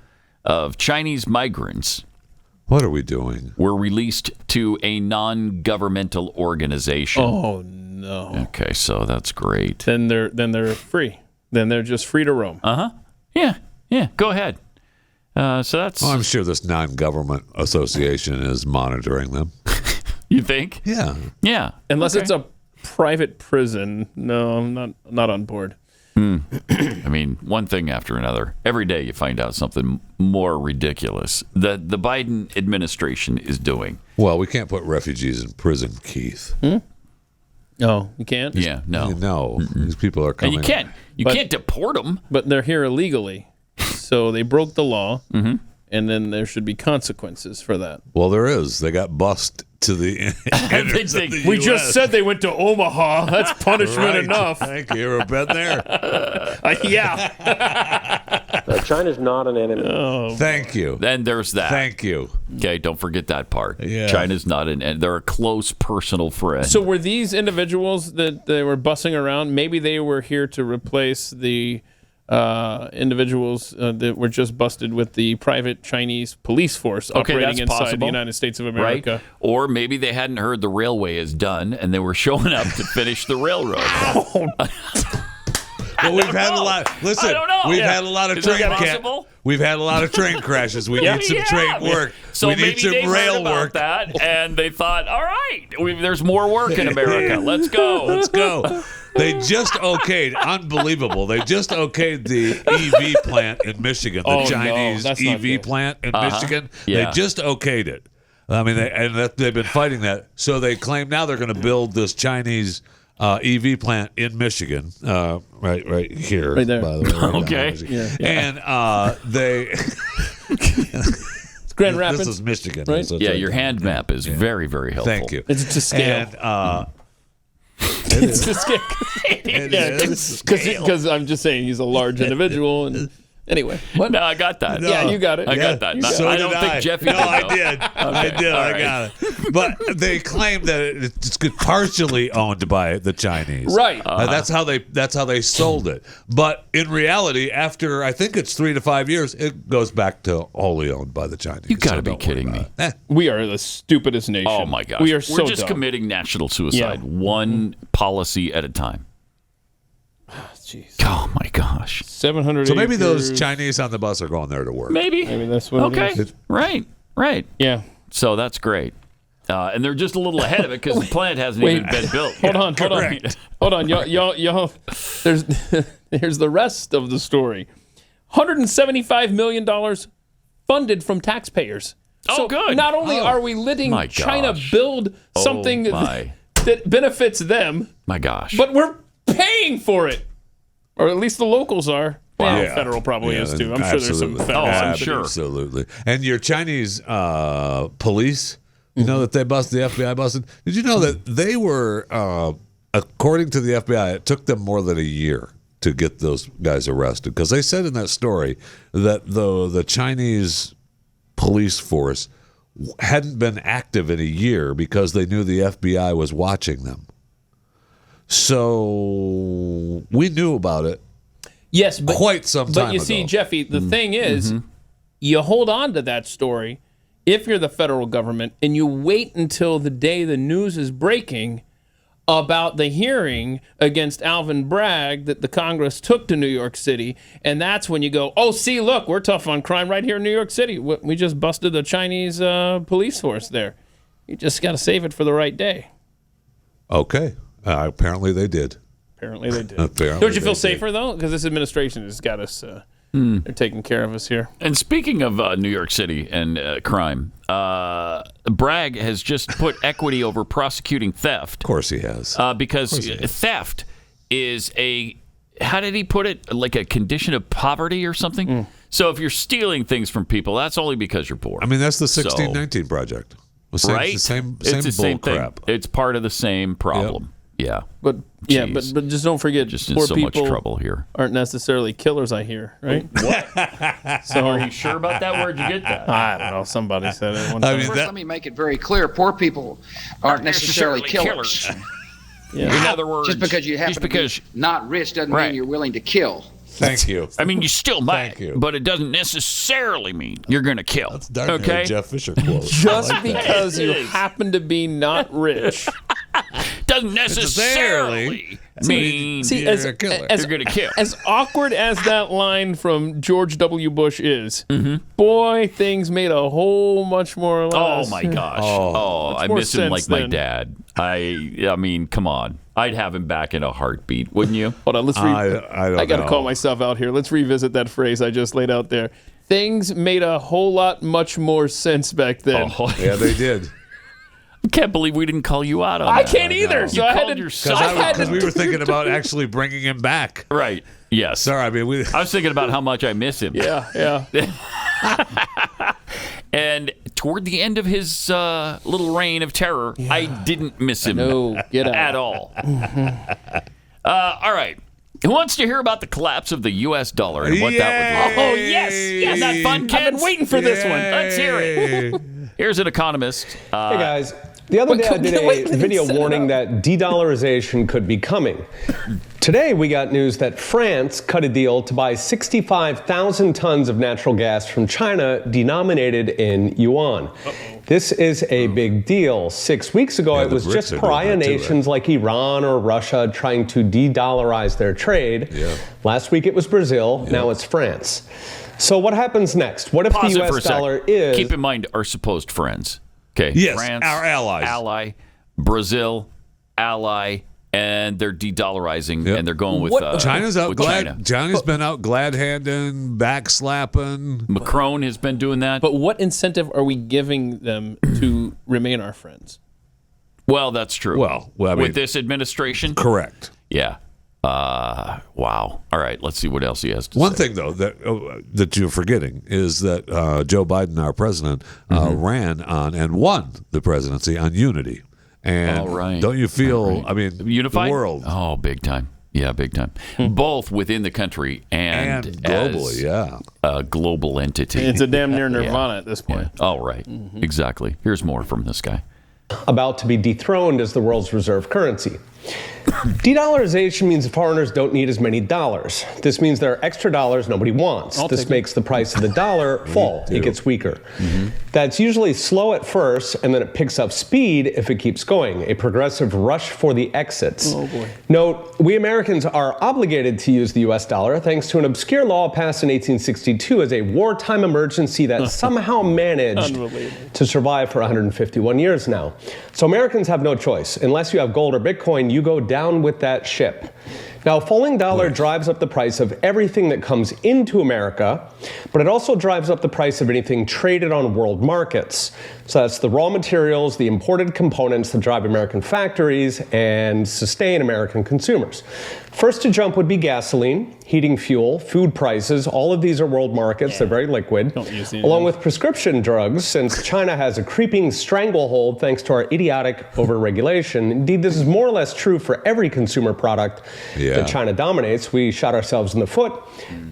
of Chinese migrants. What are we doing? Were released to a non-governmental organization. Oh no. Okay, so that's great. Then they're free. Then they're just free to roam. Yeah. Go ahead. So that's. I'm sure this non-government association is monitoring them. You think? Yeah. Yeah. Unless it's a private prison. No, I'm not on board. One thing after another. Every day you find out something more ridiculous that the Biden administration is doing. Well, we can't put refugees in prison, Keith. No, you can't? Yeah, no. No. These people are coming. And you can't deport them. But they're here illegally. So they broke the law, and then there should be consequences for that. Well, there is. They got bussed to the innards of the We US. just said they went to Omaha. That's punishment Right. enough. Thank you. You ever been there? Yeah. China's not an enemy. Thank you. Then there's that. Thank you. Okay, don't forget that part. Yeah. China's not an enemy. They're a close personal friend. So were these individuals that they were bussing around, maybe they were here to replace the individuals that were just busted with the private Chinese police force operating that's inside possible. the United States of America. Right? Or maybe they hadn't heard the railway is done and they were showing up to finish the railroad. Well, we've had a lot. Listen, I don't know. we've had a lot of Is that train possible? We've had a lot of train crashes. We need some train work. So we maybe need some they rail heard about work. that, and they thought, all right, there's more work in America. Let's go. Let's go. They just okayed, unbelievable. They just okayed the EV plant in Michigan, the Chinese EV plant in Michigan. Yeah. They just okayed it. I mean, they've been fighting that. So they claim now they're going to build this Chinese EV plant in Michigan, right here, right there. by the way. Right Okay. Yeah. And they. It's Grand Rapids. This is Michigan, right? So Yeah, your hand map is very, very helpful. Thank you. It's to scale. And It's to scale. Because I'm just saying he's a large individual. And anyway, what? No, I got that. Yeah, you got it. I got that. So I don't think Jeffy did. I though. did. I did. all I right. got it. But they claim that it's partially owned by the Chinese. Right. That's how they sold it. But in reality, after I think it's 3 to 5 years, it goes back to wholly owned by the Chinese. You got to So be don't kidding worry me. about it. We are the stupidest nation. Oh, my gosh. We are so We're just dumb. committing national suicide, Yeah. one policy at a time. Jeez. Oh, my gosh. 700 So maybe acres. those Chinese on the bus are going there to work. Maybe. Maybe that's what Okay. it is. Right. Yeah. So that's great. And they're just a little ahead of it because the plant hasn't even been built. Hold on. Y'all. Here's the rest of the story. $175 million funded from taxpayers. Oh, So good. Not only are we letting My China gosh. build something my. that benefits them, My gosh. but we're paying for it. Or at least the locals are. Well, Yeah. federal probably is too. I'm Absolutely. sure there's some federal. I'm sure. Absolutely. And your Chinese police, you know that they busted, the FBI busted? Did you know that they were, according to the FBI, it took them more than a year to get those guys arrested? Because they said in that story that the Chinese police force hadn't been active in a year because they knew the FBI was watching them. So we knew about it. Yes, but quite some time But you see, ago. Jeffy, the thing is, you hold on to that story if you're the federal government and you wait until the day the news is breaking about the hearing against Alvin Bragg that the Congress took to New York City, and that's when you go, oh, see, look, we're tough on crime right here in New York City. We just busted the Chinese police force there. You just got to save it for the right day. Okay. Apparently they did. Apparently they did. Apparently Don't you feel they safer, though? Because this administration has got us, they're taking care of us here. And speaking of New York City and crime, Bragg has just put equity over prosecuting theft. Of course he has. Because theft is how did he put it? Like a condition of poverty or something? So if you're stealing things from people, that's only because you're poor. I mean, that's the 1619 project. Right? It's the It's the same same bull thing. crap. It's part of the same problem. Yeah. But Jeez. but just don't forget, Just in poor so much people trouble here. aren't necessarily killers, I hear, right? What? So are you sure about that? Where'd you get that? I don't know. Somebody said it one time. First, let me make it very clear. Poor people aren't necessarily killers. Yeah. In other words, just because you happen to be not rich doesn't mean you're willing to kill. Thank you. I mean, you still might, but it doesn't necessarily mean you're going to kill. That's darn near a Jeff Fisher quote. Just I like that. because you happen to be not rich doesn't necessarily mean as, you're a killer. As, You're going to kill. As awkward as that line from George W. Bush is, boy, things made a whole much more. Oh my gosh! Oh, I more miss him like sense my then. dad. I mean, come on. I'd have him back in a heartbeat, wouldn't you? Hold on, let's. I don't got to know. call myself out here. Let's revisit that phrase I just laid out there. Things made a whole lot much more sense back then. Oh, Yeah, they did. I can't believe we didn't call you out on I that. can't either. So I had to. Because we were thinking about actually bringing him back. Right. Yes. Sorry, I mean, I was thinking about how much I miss him. Yeah. And toward the end of his little reign of terror, I didn't miss him at all. All right. Who wants to hear about the collapse of the U.S. dollar and what that would look like? Oh, yes. Isn't that fun, kids? I've been waiting for this one. Let's hear it. Here's an economist. Hey, guys. The other day I did a video warning that de-dollarization could be coming. Today we got news that France cut a deal to buy 65,000 tons of natural gas from China denominated in yuan. This is a big deal. 6 weeks ago, it was just pariah nations like Iran or Russia trying to de-dollarize their trade. Last week it was Brazil. Now it's France. So what happens next? What if the U.S. dollar is... Keep in mind our supposed friends. Okay. Yes, France, our allies. Ally, Brazil, ally, and they're de-dollarizing, and they're going with China's out. China. China's been out glad-handing, backslapping. Macron has been doing that. But what incentive are we giving them to remain our friends? Well, that's true. Well, I mean, with this administration, correct. Yeah. Wow. All right. Let's see what else he has to say. One thing, though, that you're forgetting is that Joe Biden, our president, ran on and won the presidency on unity. And don't you feel, I mean, unified? The world. Oh, big time. Yeah, big time. Both within the country and globally, as a global entity. It's a damn near nirvana at this point. Yeah. Oh, right. Exactly. Here's more from this guy. About to be dethroned as the world's reserve currency. De-dollarization means foreigners don't need as many dollars. This means there are extra dollars nobody wants. This makes the price of the dollar fall. It gets weaker. That's usually slow at first, and then it picks up speed if it keeps going. A progressive rush for the exits. Oh, boy. Note, we Americans are obligated to use the U.S. dollar thanks to an obscure law passed in 1862 as a wartime emergency that somehow managed to survive for 151 years now. So Americans have no choice. Unless you have gold or Bitcoin, you go down with that ship. Now, a falling dollar drives up the price of everything that comes into America, but it also drives up the price of anything traded on world markets. So that's the raw materials, the imported components that drive American factories and sustain American consumers. First to jump would be gasoline, heating fuel, food prices. All of these are world markets. They're very liquid. Along with prescription drugs, since China has a creeping stranglehold thanks to our idiotic overregulation. Indeed, this is more or less true for every consumer product that China dominates. We shot ourselves in the foot.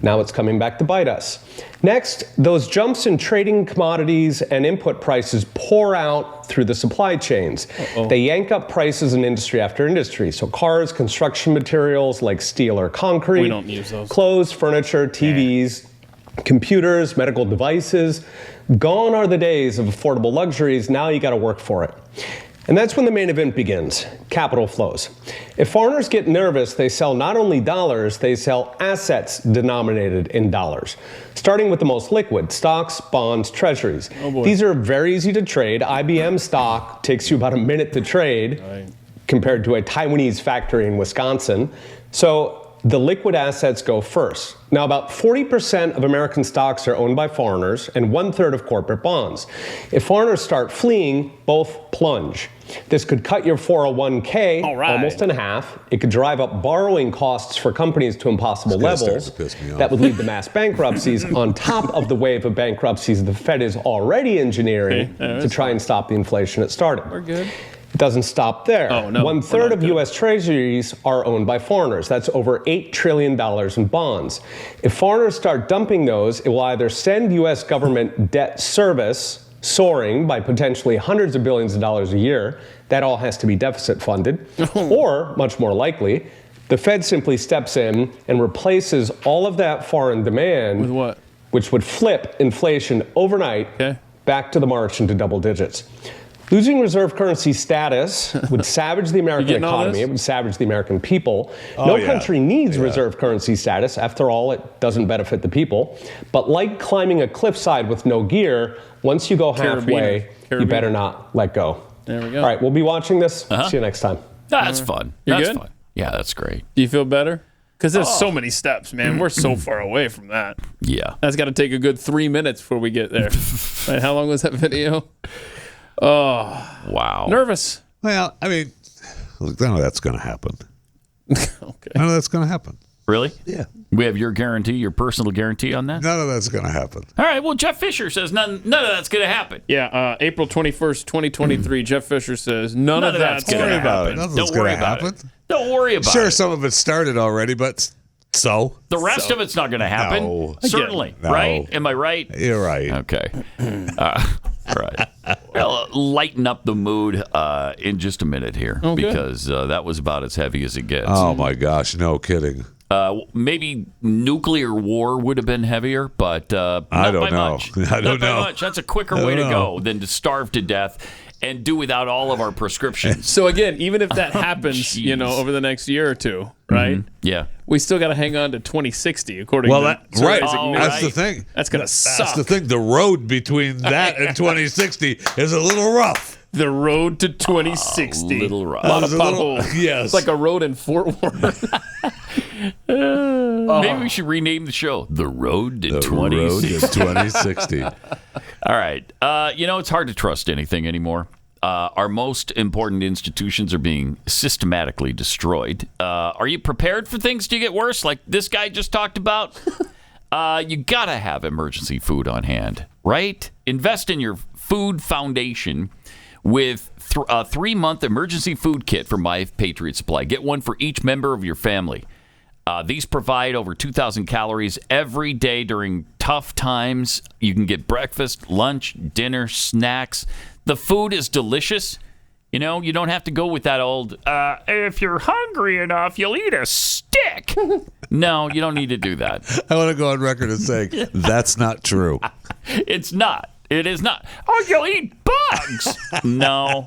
Now it's coming back to bite us. Next, those jumps in trading commodities and input prices pour out through the supply chains. They yank up prices in industry after industry. So cars, construction materials like steel or concrete, we don't use those. Clothes, furniture, TVs, computers, medical devices. Gone are the days of affordable luxuries. Now you got to work for it. And that's when the main event begins, capital flows. If foreigners get nervous, they sell not only dollars, they sell assets denominated in dollars. Starting with the most liquid, stocks, bonds, treasuries. These are very easy to trade. IBM stock takes you about a minute to trade compared to a Taiwanese factory in Wisconsin. So the liquid assets go first. Now, about 40% of American stocks are owned by foreigners and 1/3 of corporate bonds. If foreigners start fleeing, both plunge. This could cut your 401k almost in half. It could drive up borrowing costs for companies to impossible levels. That would lead to mass bankruptcies on top of the wave of bankruptcies the Fed is already engineering to try and stop the inflation it started. We're good. It doesn't stop there. 1/3 of U.S. treasuries are owned by foreigners. That's over $8 trillion in bonds. If foreigners start dumping those, it will either send U.S. government debt service soaring by potentially hundreds of billions of dollars a year. That all has to be deficit funded. Or, much more likely, the Fed simply steps in and replaces all of that foreign demand with what? Which would flip inflation overnight back to the march into double digits. Losing reserve currency status would savage the American economy. It would savage the American people. No country needs reserve currency status. After all, it doesn't benefit the people. But like climbing a cliffside with no gear, once you go halfway, you better not let go. There we go. All right, we'll be watching this. See you next time. That's fun. That's fun. Yeah, that's great. Do you feel better? Because there's so many steps, man. We're so far away from that. Yeah. That's got to take a good 3 minutes before we get there. Right, how long was that video? Oh. Wow. Nervous. Well, I mean, look, none of that's going to happen. None of that's going to happen. Really? Yeah. We have your guarantee, your personal guarantee on that? None of that's going to happen. All right. Well, Jeff Fisher says none of that's going to happen. Yeah, April 21st, 2023, Jeff Fisher says none of that's going to happen. Nothing's going to happen. Don't worry about it. Sure, some of it started already, but so? The rest of it's not going to happen. No. Certainly. No. Right? Am I right? You're right. Okay. All right. Well, lighten up the mood in just a minute here because that was about as heavy as it gets. Oh, my gosh. No kidding. Maybe nuclear war would have been heavier, but I don't know. much. I don't not by know. much. That's a quicker way to go than to starve to death and do without all of our prescriptions. So again, even if that happens, over the next year or two, right? Yeah. We still got to hang on to 2060, according to right. That's the thing. That's going to suck. That's the thing. The road between that and 2060 is a little rough. The road to 2060. A little rough. A lot of potholes. Yes. It's like a road in Fort Worth. Maybe we should rename the show The Road to 2060. All right. It's hard to trust anything anymore. Our most important institutions are being systematically destroyed. Are you prepared for things to get worse, like this guy just talked about? You got to have emergency food on hand, right? Invest in your food foundation with a 3-month emergency food kit from My Patriot Supply. Get one for each member of your family. These provide over 2,000 calories every day during tough times. You can get breakfast, lunch, dinner, snacks. The food is delicious. You don't have to go with that old, if you're hungry enough, you'll eat a stick. No, you don't need to do that. I want to go on record as saying that's not true. It's not. It is not. Oh, you'll eat bugs. No.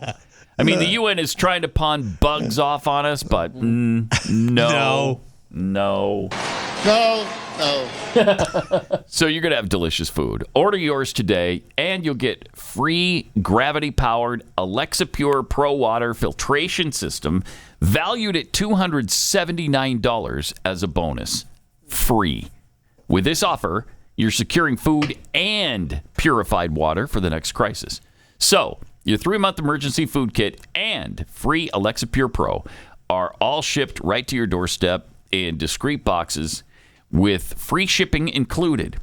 I mean, the UN is trying to pawn bugs off on us, but no. So you're going to have delicious food. Order yours today, and you'll get free gravity-powered Alexa Pure Pro Water filtration system valued at $279 as a bonus. Free. With this offer, you're securing food and purified water for the next crisis. So, your 3-month emergency food kit and free Alexa Pure Pro are all shipped right to your doorstep in discreet boxes with free shipping included.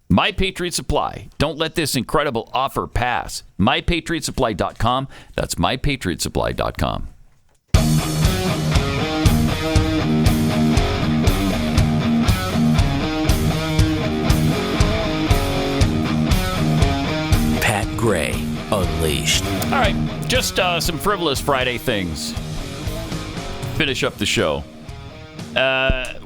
My Patriot Supply. Don't let this incredible offer pass. MyPatriotSupply.com. That's MyPatriotSupply.com. Pat Gray Unleashed. All right, just some Frivolous Friday things. Finish up the show.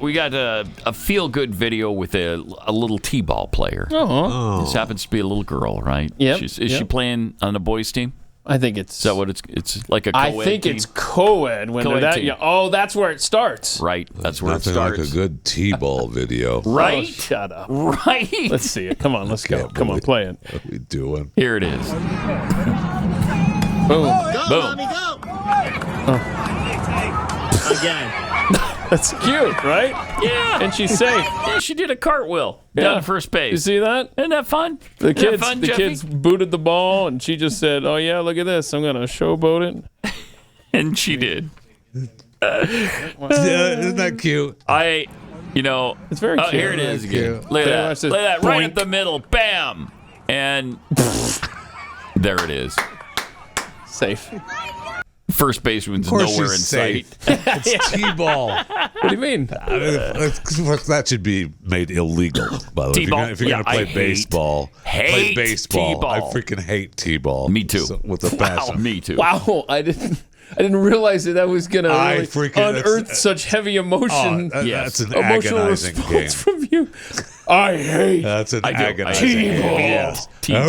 We got a feel-good video with a little t-ball player. Oh. This happens to be a little girl, right? Yep. Is she playing on a boys' team? I think it's... Is that what it's like a co-ed I think team? it's co-ed. When Co-ed that, team. that's where it starts. Right. That's where Nothing it starts. like a good t-ball video. Right? Oh, shut up. Right. Let's see it. Come on, let's go. Come on, play it. What are we doing? Here it is. Boom. Boom. Again. That's cute, right? Yeah. And she's safe. Yeah, she did a cartwheel down at first base. You see that? Isn't that fun? The Isn't that kids, fun, the Jeffy? kids booted the ball, and she just said, "Oh yeah, look at this. I'm gonna showboat it." And she did. Isn't that cute? It's very cute. Here it is again. Cute. Look There, at watch that. this. Look at that. Right Boink. at the middle. Bam. And there it is. Safe. First baseman's Of course nowhere in she's sight. safe. It's t-ball. What do you mean? That should be made illegal, by the way. T-ball? If you're Yeah, going to I play baseball, play hate baseball. T-ball. I freaking hate t-ball. Me too. With a Wow, passion. me too. Wow, I didn't realize that was gonna I really freaking- unearth such heavy emotion. That's an emotional agonizing response game. from you. I hate. That's an I do. agonizing game. T-ball. Yes. T-ball.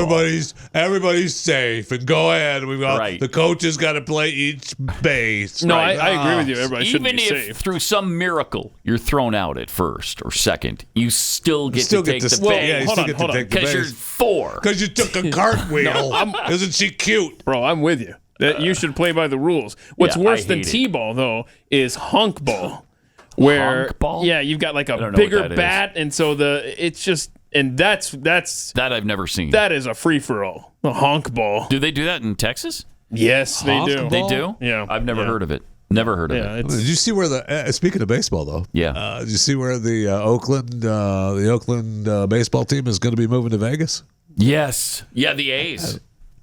Everybody's safe and go ahead. We've got Right. the coaches got to play each base. No, Right. I agree with you. Everybody should Even be if safe. through some miracle you're thrown out at first or second, you still get Still to get take to the stay. base. Yeah, you hold still on, get hold to on. take the Because you're base. 4. Because you took a cartwheel. Isn't she cute? Bro, I'm with you. That you should play by the rules. What's Yeah, worse I than hate it. T-ball though is hunk ball, where Honk ball? yeah, you've got like I a don't know bigger what that is. bat, and so it's just that's That I've never seen. that is a free for all. A honk ball. Do they do that in Texas? Yes, they Honk do. They do? Yeah. I've never Yeah. heard of it. Never heard of it. Did you see where the speaking of baseball though? Yeah. Did you see where the Oakland baseball team is going to be moving to Vegas? Yes. Yeah, the A's.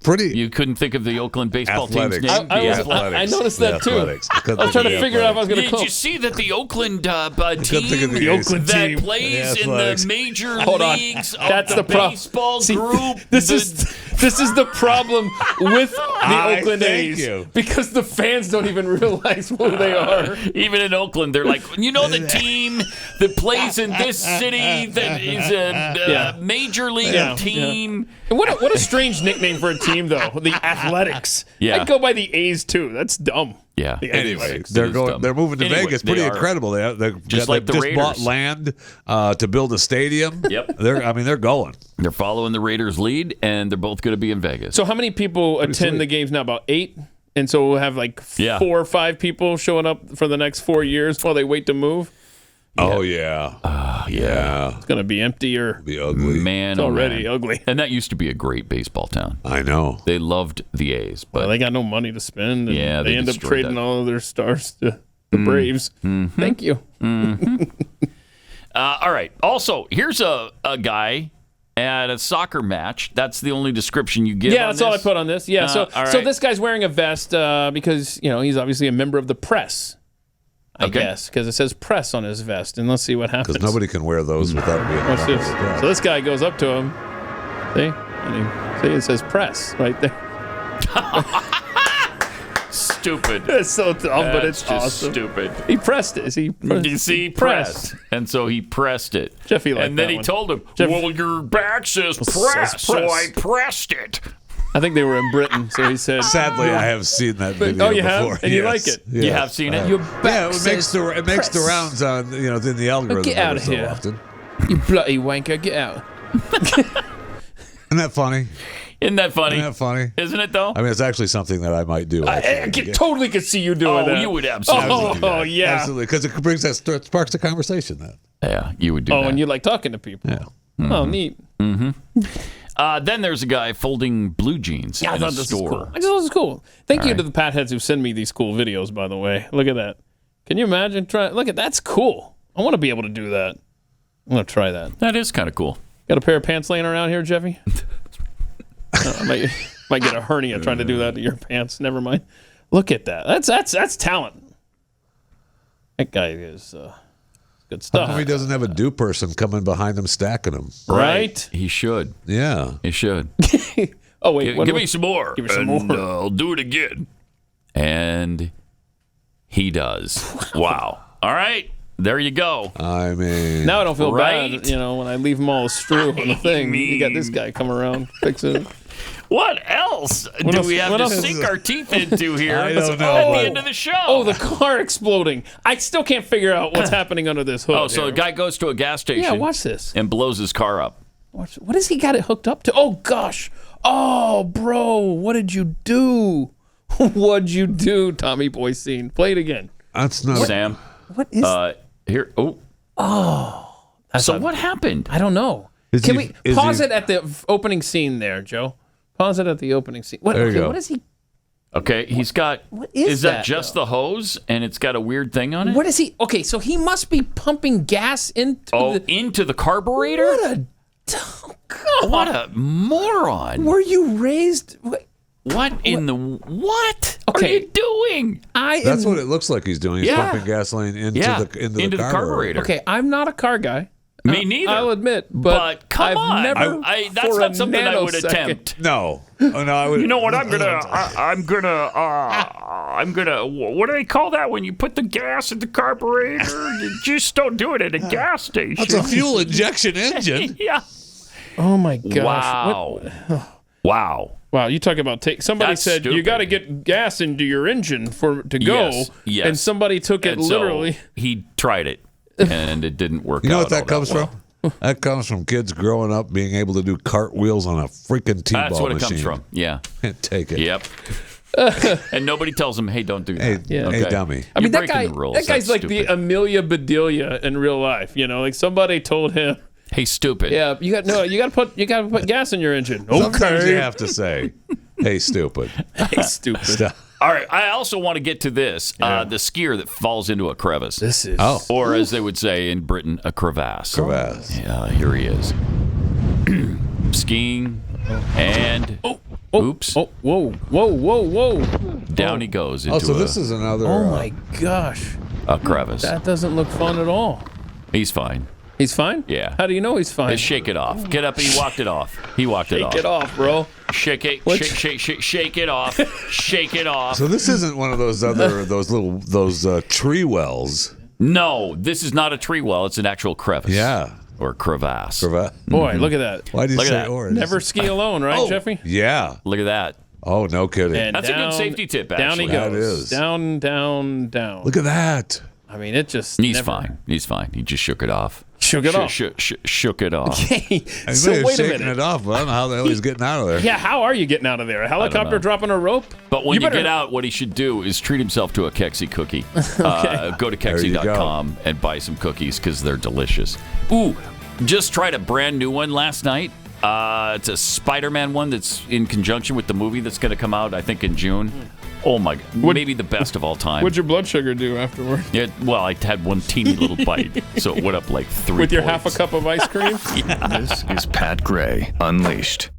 You couldn't think of the Oakland baseball team's name? I noticed that too. I was trying to figure out if I was going to Did you see that the Oakland team that plays in the major leagues of That's the the problem. baseball group? This is the problem with the Oakland A's because the fans don't even realize who they are. Even in Oakland, they're like, the team that plays in this city that is a major league team. And what a strange nickname for a team, though. The Athletics. Yeah. I'd go by the A's too. That's dumb. Yeah. The Anyway, Athletics. they're moving to Vegas. Pretty incredible. They Just like the just Raiders. bought land to build a stadium. Yep. They're going. They're following the Raiders' lead, and they're both going to be in Vegas. So how many people attend the games now? About 8? And so we'll have like 4 or 5 people showing up for the next 4 years while they wait to move? Oh, yeah. It's going to be empty or be ugly. Man, it's already ugly. And that used to be a great baseball town. I know. They loved the A's. But Well, they got no money to spend. And Yeah, they they end up destroyed trading that. all of their stars to the Braves. Thank you. All right. Also, here's a guy at a soccer match. That's the only description you give. Yeah, on that's all I this? put on this. Yeah, all so right. this guy's wearing a vest because he's obviously a member of the press. I guess because it says press on his vest, and let's see what happens. Because nobody can wear those without being. What's this? So this guy goes up to him. See, it says press right there. Stupid. It's so dumb, but That's it's just awesome. stupid. He pressed it. You see, pressed. And so he pressed it. Jeffy liked And then that he one. told him, Jeff- well, your back says press, so I pressed it. I think they were in Britain, so he said. Sadly, I have seen that video Oh, you have? before. And you like it? You have seen it? Your Yeah, back it makes the press. rounds on in the algorithm. Get out of so here. often. You bloody wanker, get out. Isn't that funny? Isn't that funny? Isn't that funny? Isn't it, though? I mean, it's actually something that I might do. I totally could see you doing that. You would absolutely do that. Oh, yeah. Absolutely, because it brings that sparks a conversation. Then. Yeah, you would do that. And you like talking to people. Yeah. Oh, neat. Then there's a guy folding blue jeans Yeah, I in a thought this was store. cool. I just thought this was cool. Thank you right. to the Patheads who send me these cool videos, by the way. Look at that. Can you imagine? Look at that's cool. I want to be able to do that. I'm going to try that. That is kind of cool. Got a pair of pants laying around here, Jeffy? I might get a hernia trying to do that to your pants. Never mind. Look at that. That's talent. That guy is good How stuff. come he doesn't have a do person coming behind him stacking them? Right? He should. Yeah. He should. Oh, wait. Give me some more. Give me some and, more. I'll do it again. And he does. Wow. All right. There you go. I mean, Now I don't feel Right? bad, when I leave them all strew on the thing. You got this guy come around fixing it. What else do we have to sink our teeth into here I don't know. at the end of the show? Oh, the car exploding. I still can't figure out what's happening under this hood. Oh, so a guy goes to a gas station. Yeah, watch this. And blows his car up. What has he got it hooked up to? Oh, gosh. Oh, bro, what did you do? What'd you do, Tommy Boy Scene? Play it again. That's not. Sam. What is here? Oh. Oh. So what happened? I don't know. Is Can he- we is pause he- it at the opening scene there, Joe? Pause it at the opening scene. There you go. What is he? Okay, he's got. What is that that, just though? the hose and it's got a weird thing on it? What is he? Okay, so he must be pumping gas into into the carburetor? What a moron. Were you raised? What in the what are Okay. you doing? That's what it looks like he's doing. He's Yeah. pumping gasoline into Yeah, the carburetor. Okay, I'm not a car guy. Me neither. I'll admit, but come I've on. never. That's for not a something I would nanosecond- attempt. No. Oh, no, I would. You know what? I'm gonna. What do they call that when you put the gas in the carburetor? You just don't do it at a gas station. That's a fuel injection engine. Yeah. Oh my gosh! Wow. Wow. Wow, you talk about somebody That's said you stupid. got to get gas into your engine to go, Yes. and somebody took it And so literally. he tried it, and it didn't work. You know out what that all comes well. from? That comes from kids growing up being able to do cartwheels on a freaking T-ball machine. That's what it comes from. Yeah. Can't take it. Yep. And nobody tells him, "Hey, don't do that." Hey, Yeah. hey, dummy. I mean, You're that breaking guy. the rules. That guy's That's like stupid. the Amelia Bedelia in real life. Like somebody told him, Hey, stupid. "Yeah, you got to put gas in your engine." Sometimes Okay. you have to say, "Hey, stupid." Hey, stupid. Stop. All right. I also want to get to this. The skier that falls into a crevice. This is... Or as they would say in Britain, a crevasse. Crevasse. Yeah, here he is. Skiing and... Oops. Whoa. Down he goes into so this is another... Oh, my gosh. a crevice. That doesn't look fun at all. He's fine. He's fine? Yeah. How do you know he's fine? Just shake it off. Get up. He walked it off. He walked it off. Shake it off, bro. Shake it. Shake it off. Shake it off. So this isn't one of those tree wells. No, this is not a tree well. It's an actual crevice. Yeah. Or crevasse. Boy, look at that. Why did you say orange? Never ski alone, right, Jeffy? Yeah. Look at that. Oh, no kidding. And that's a good safety tip, actually. Down he That goes. is. Down. Look at that. I mean, it just He's fine. He's fine. He just shook it off. Shook it off. Shook it off. Okay. So wait a minute. it off, but I don't know how the hell he's getting out of there. Yeah, how are you getting out of there? A helicopter dropping a rope? But when you get out, what he should do is treat himself to a Kexi cookie. Go to Kexi.com and buy some cookies because they're delicious. Ooh, just tried a brand new one last night. It's a Spider-Man one that's in conjunction with the movie that's going to come out, I think, in June. Oh, my God. Maybe the best of all time. What'd your blood sugar do afterward? Yeah, well, I had one teeny little bite, so it went up like 3 With your points. half a cup of ice cream? Yeah. This is Pat Gray Unleashed.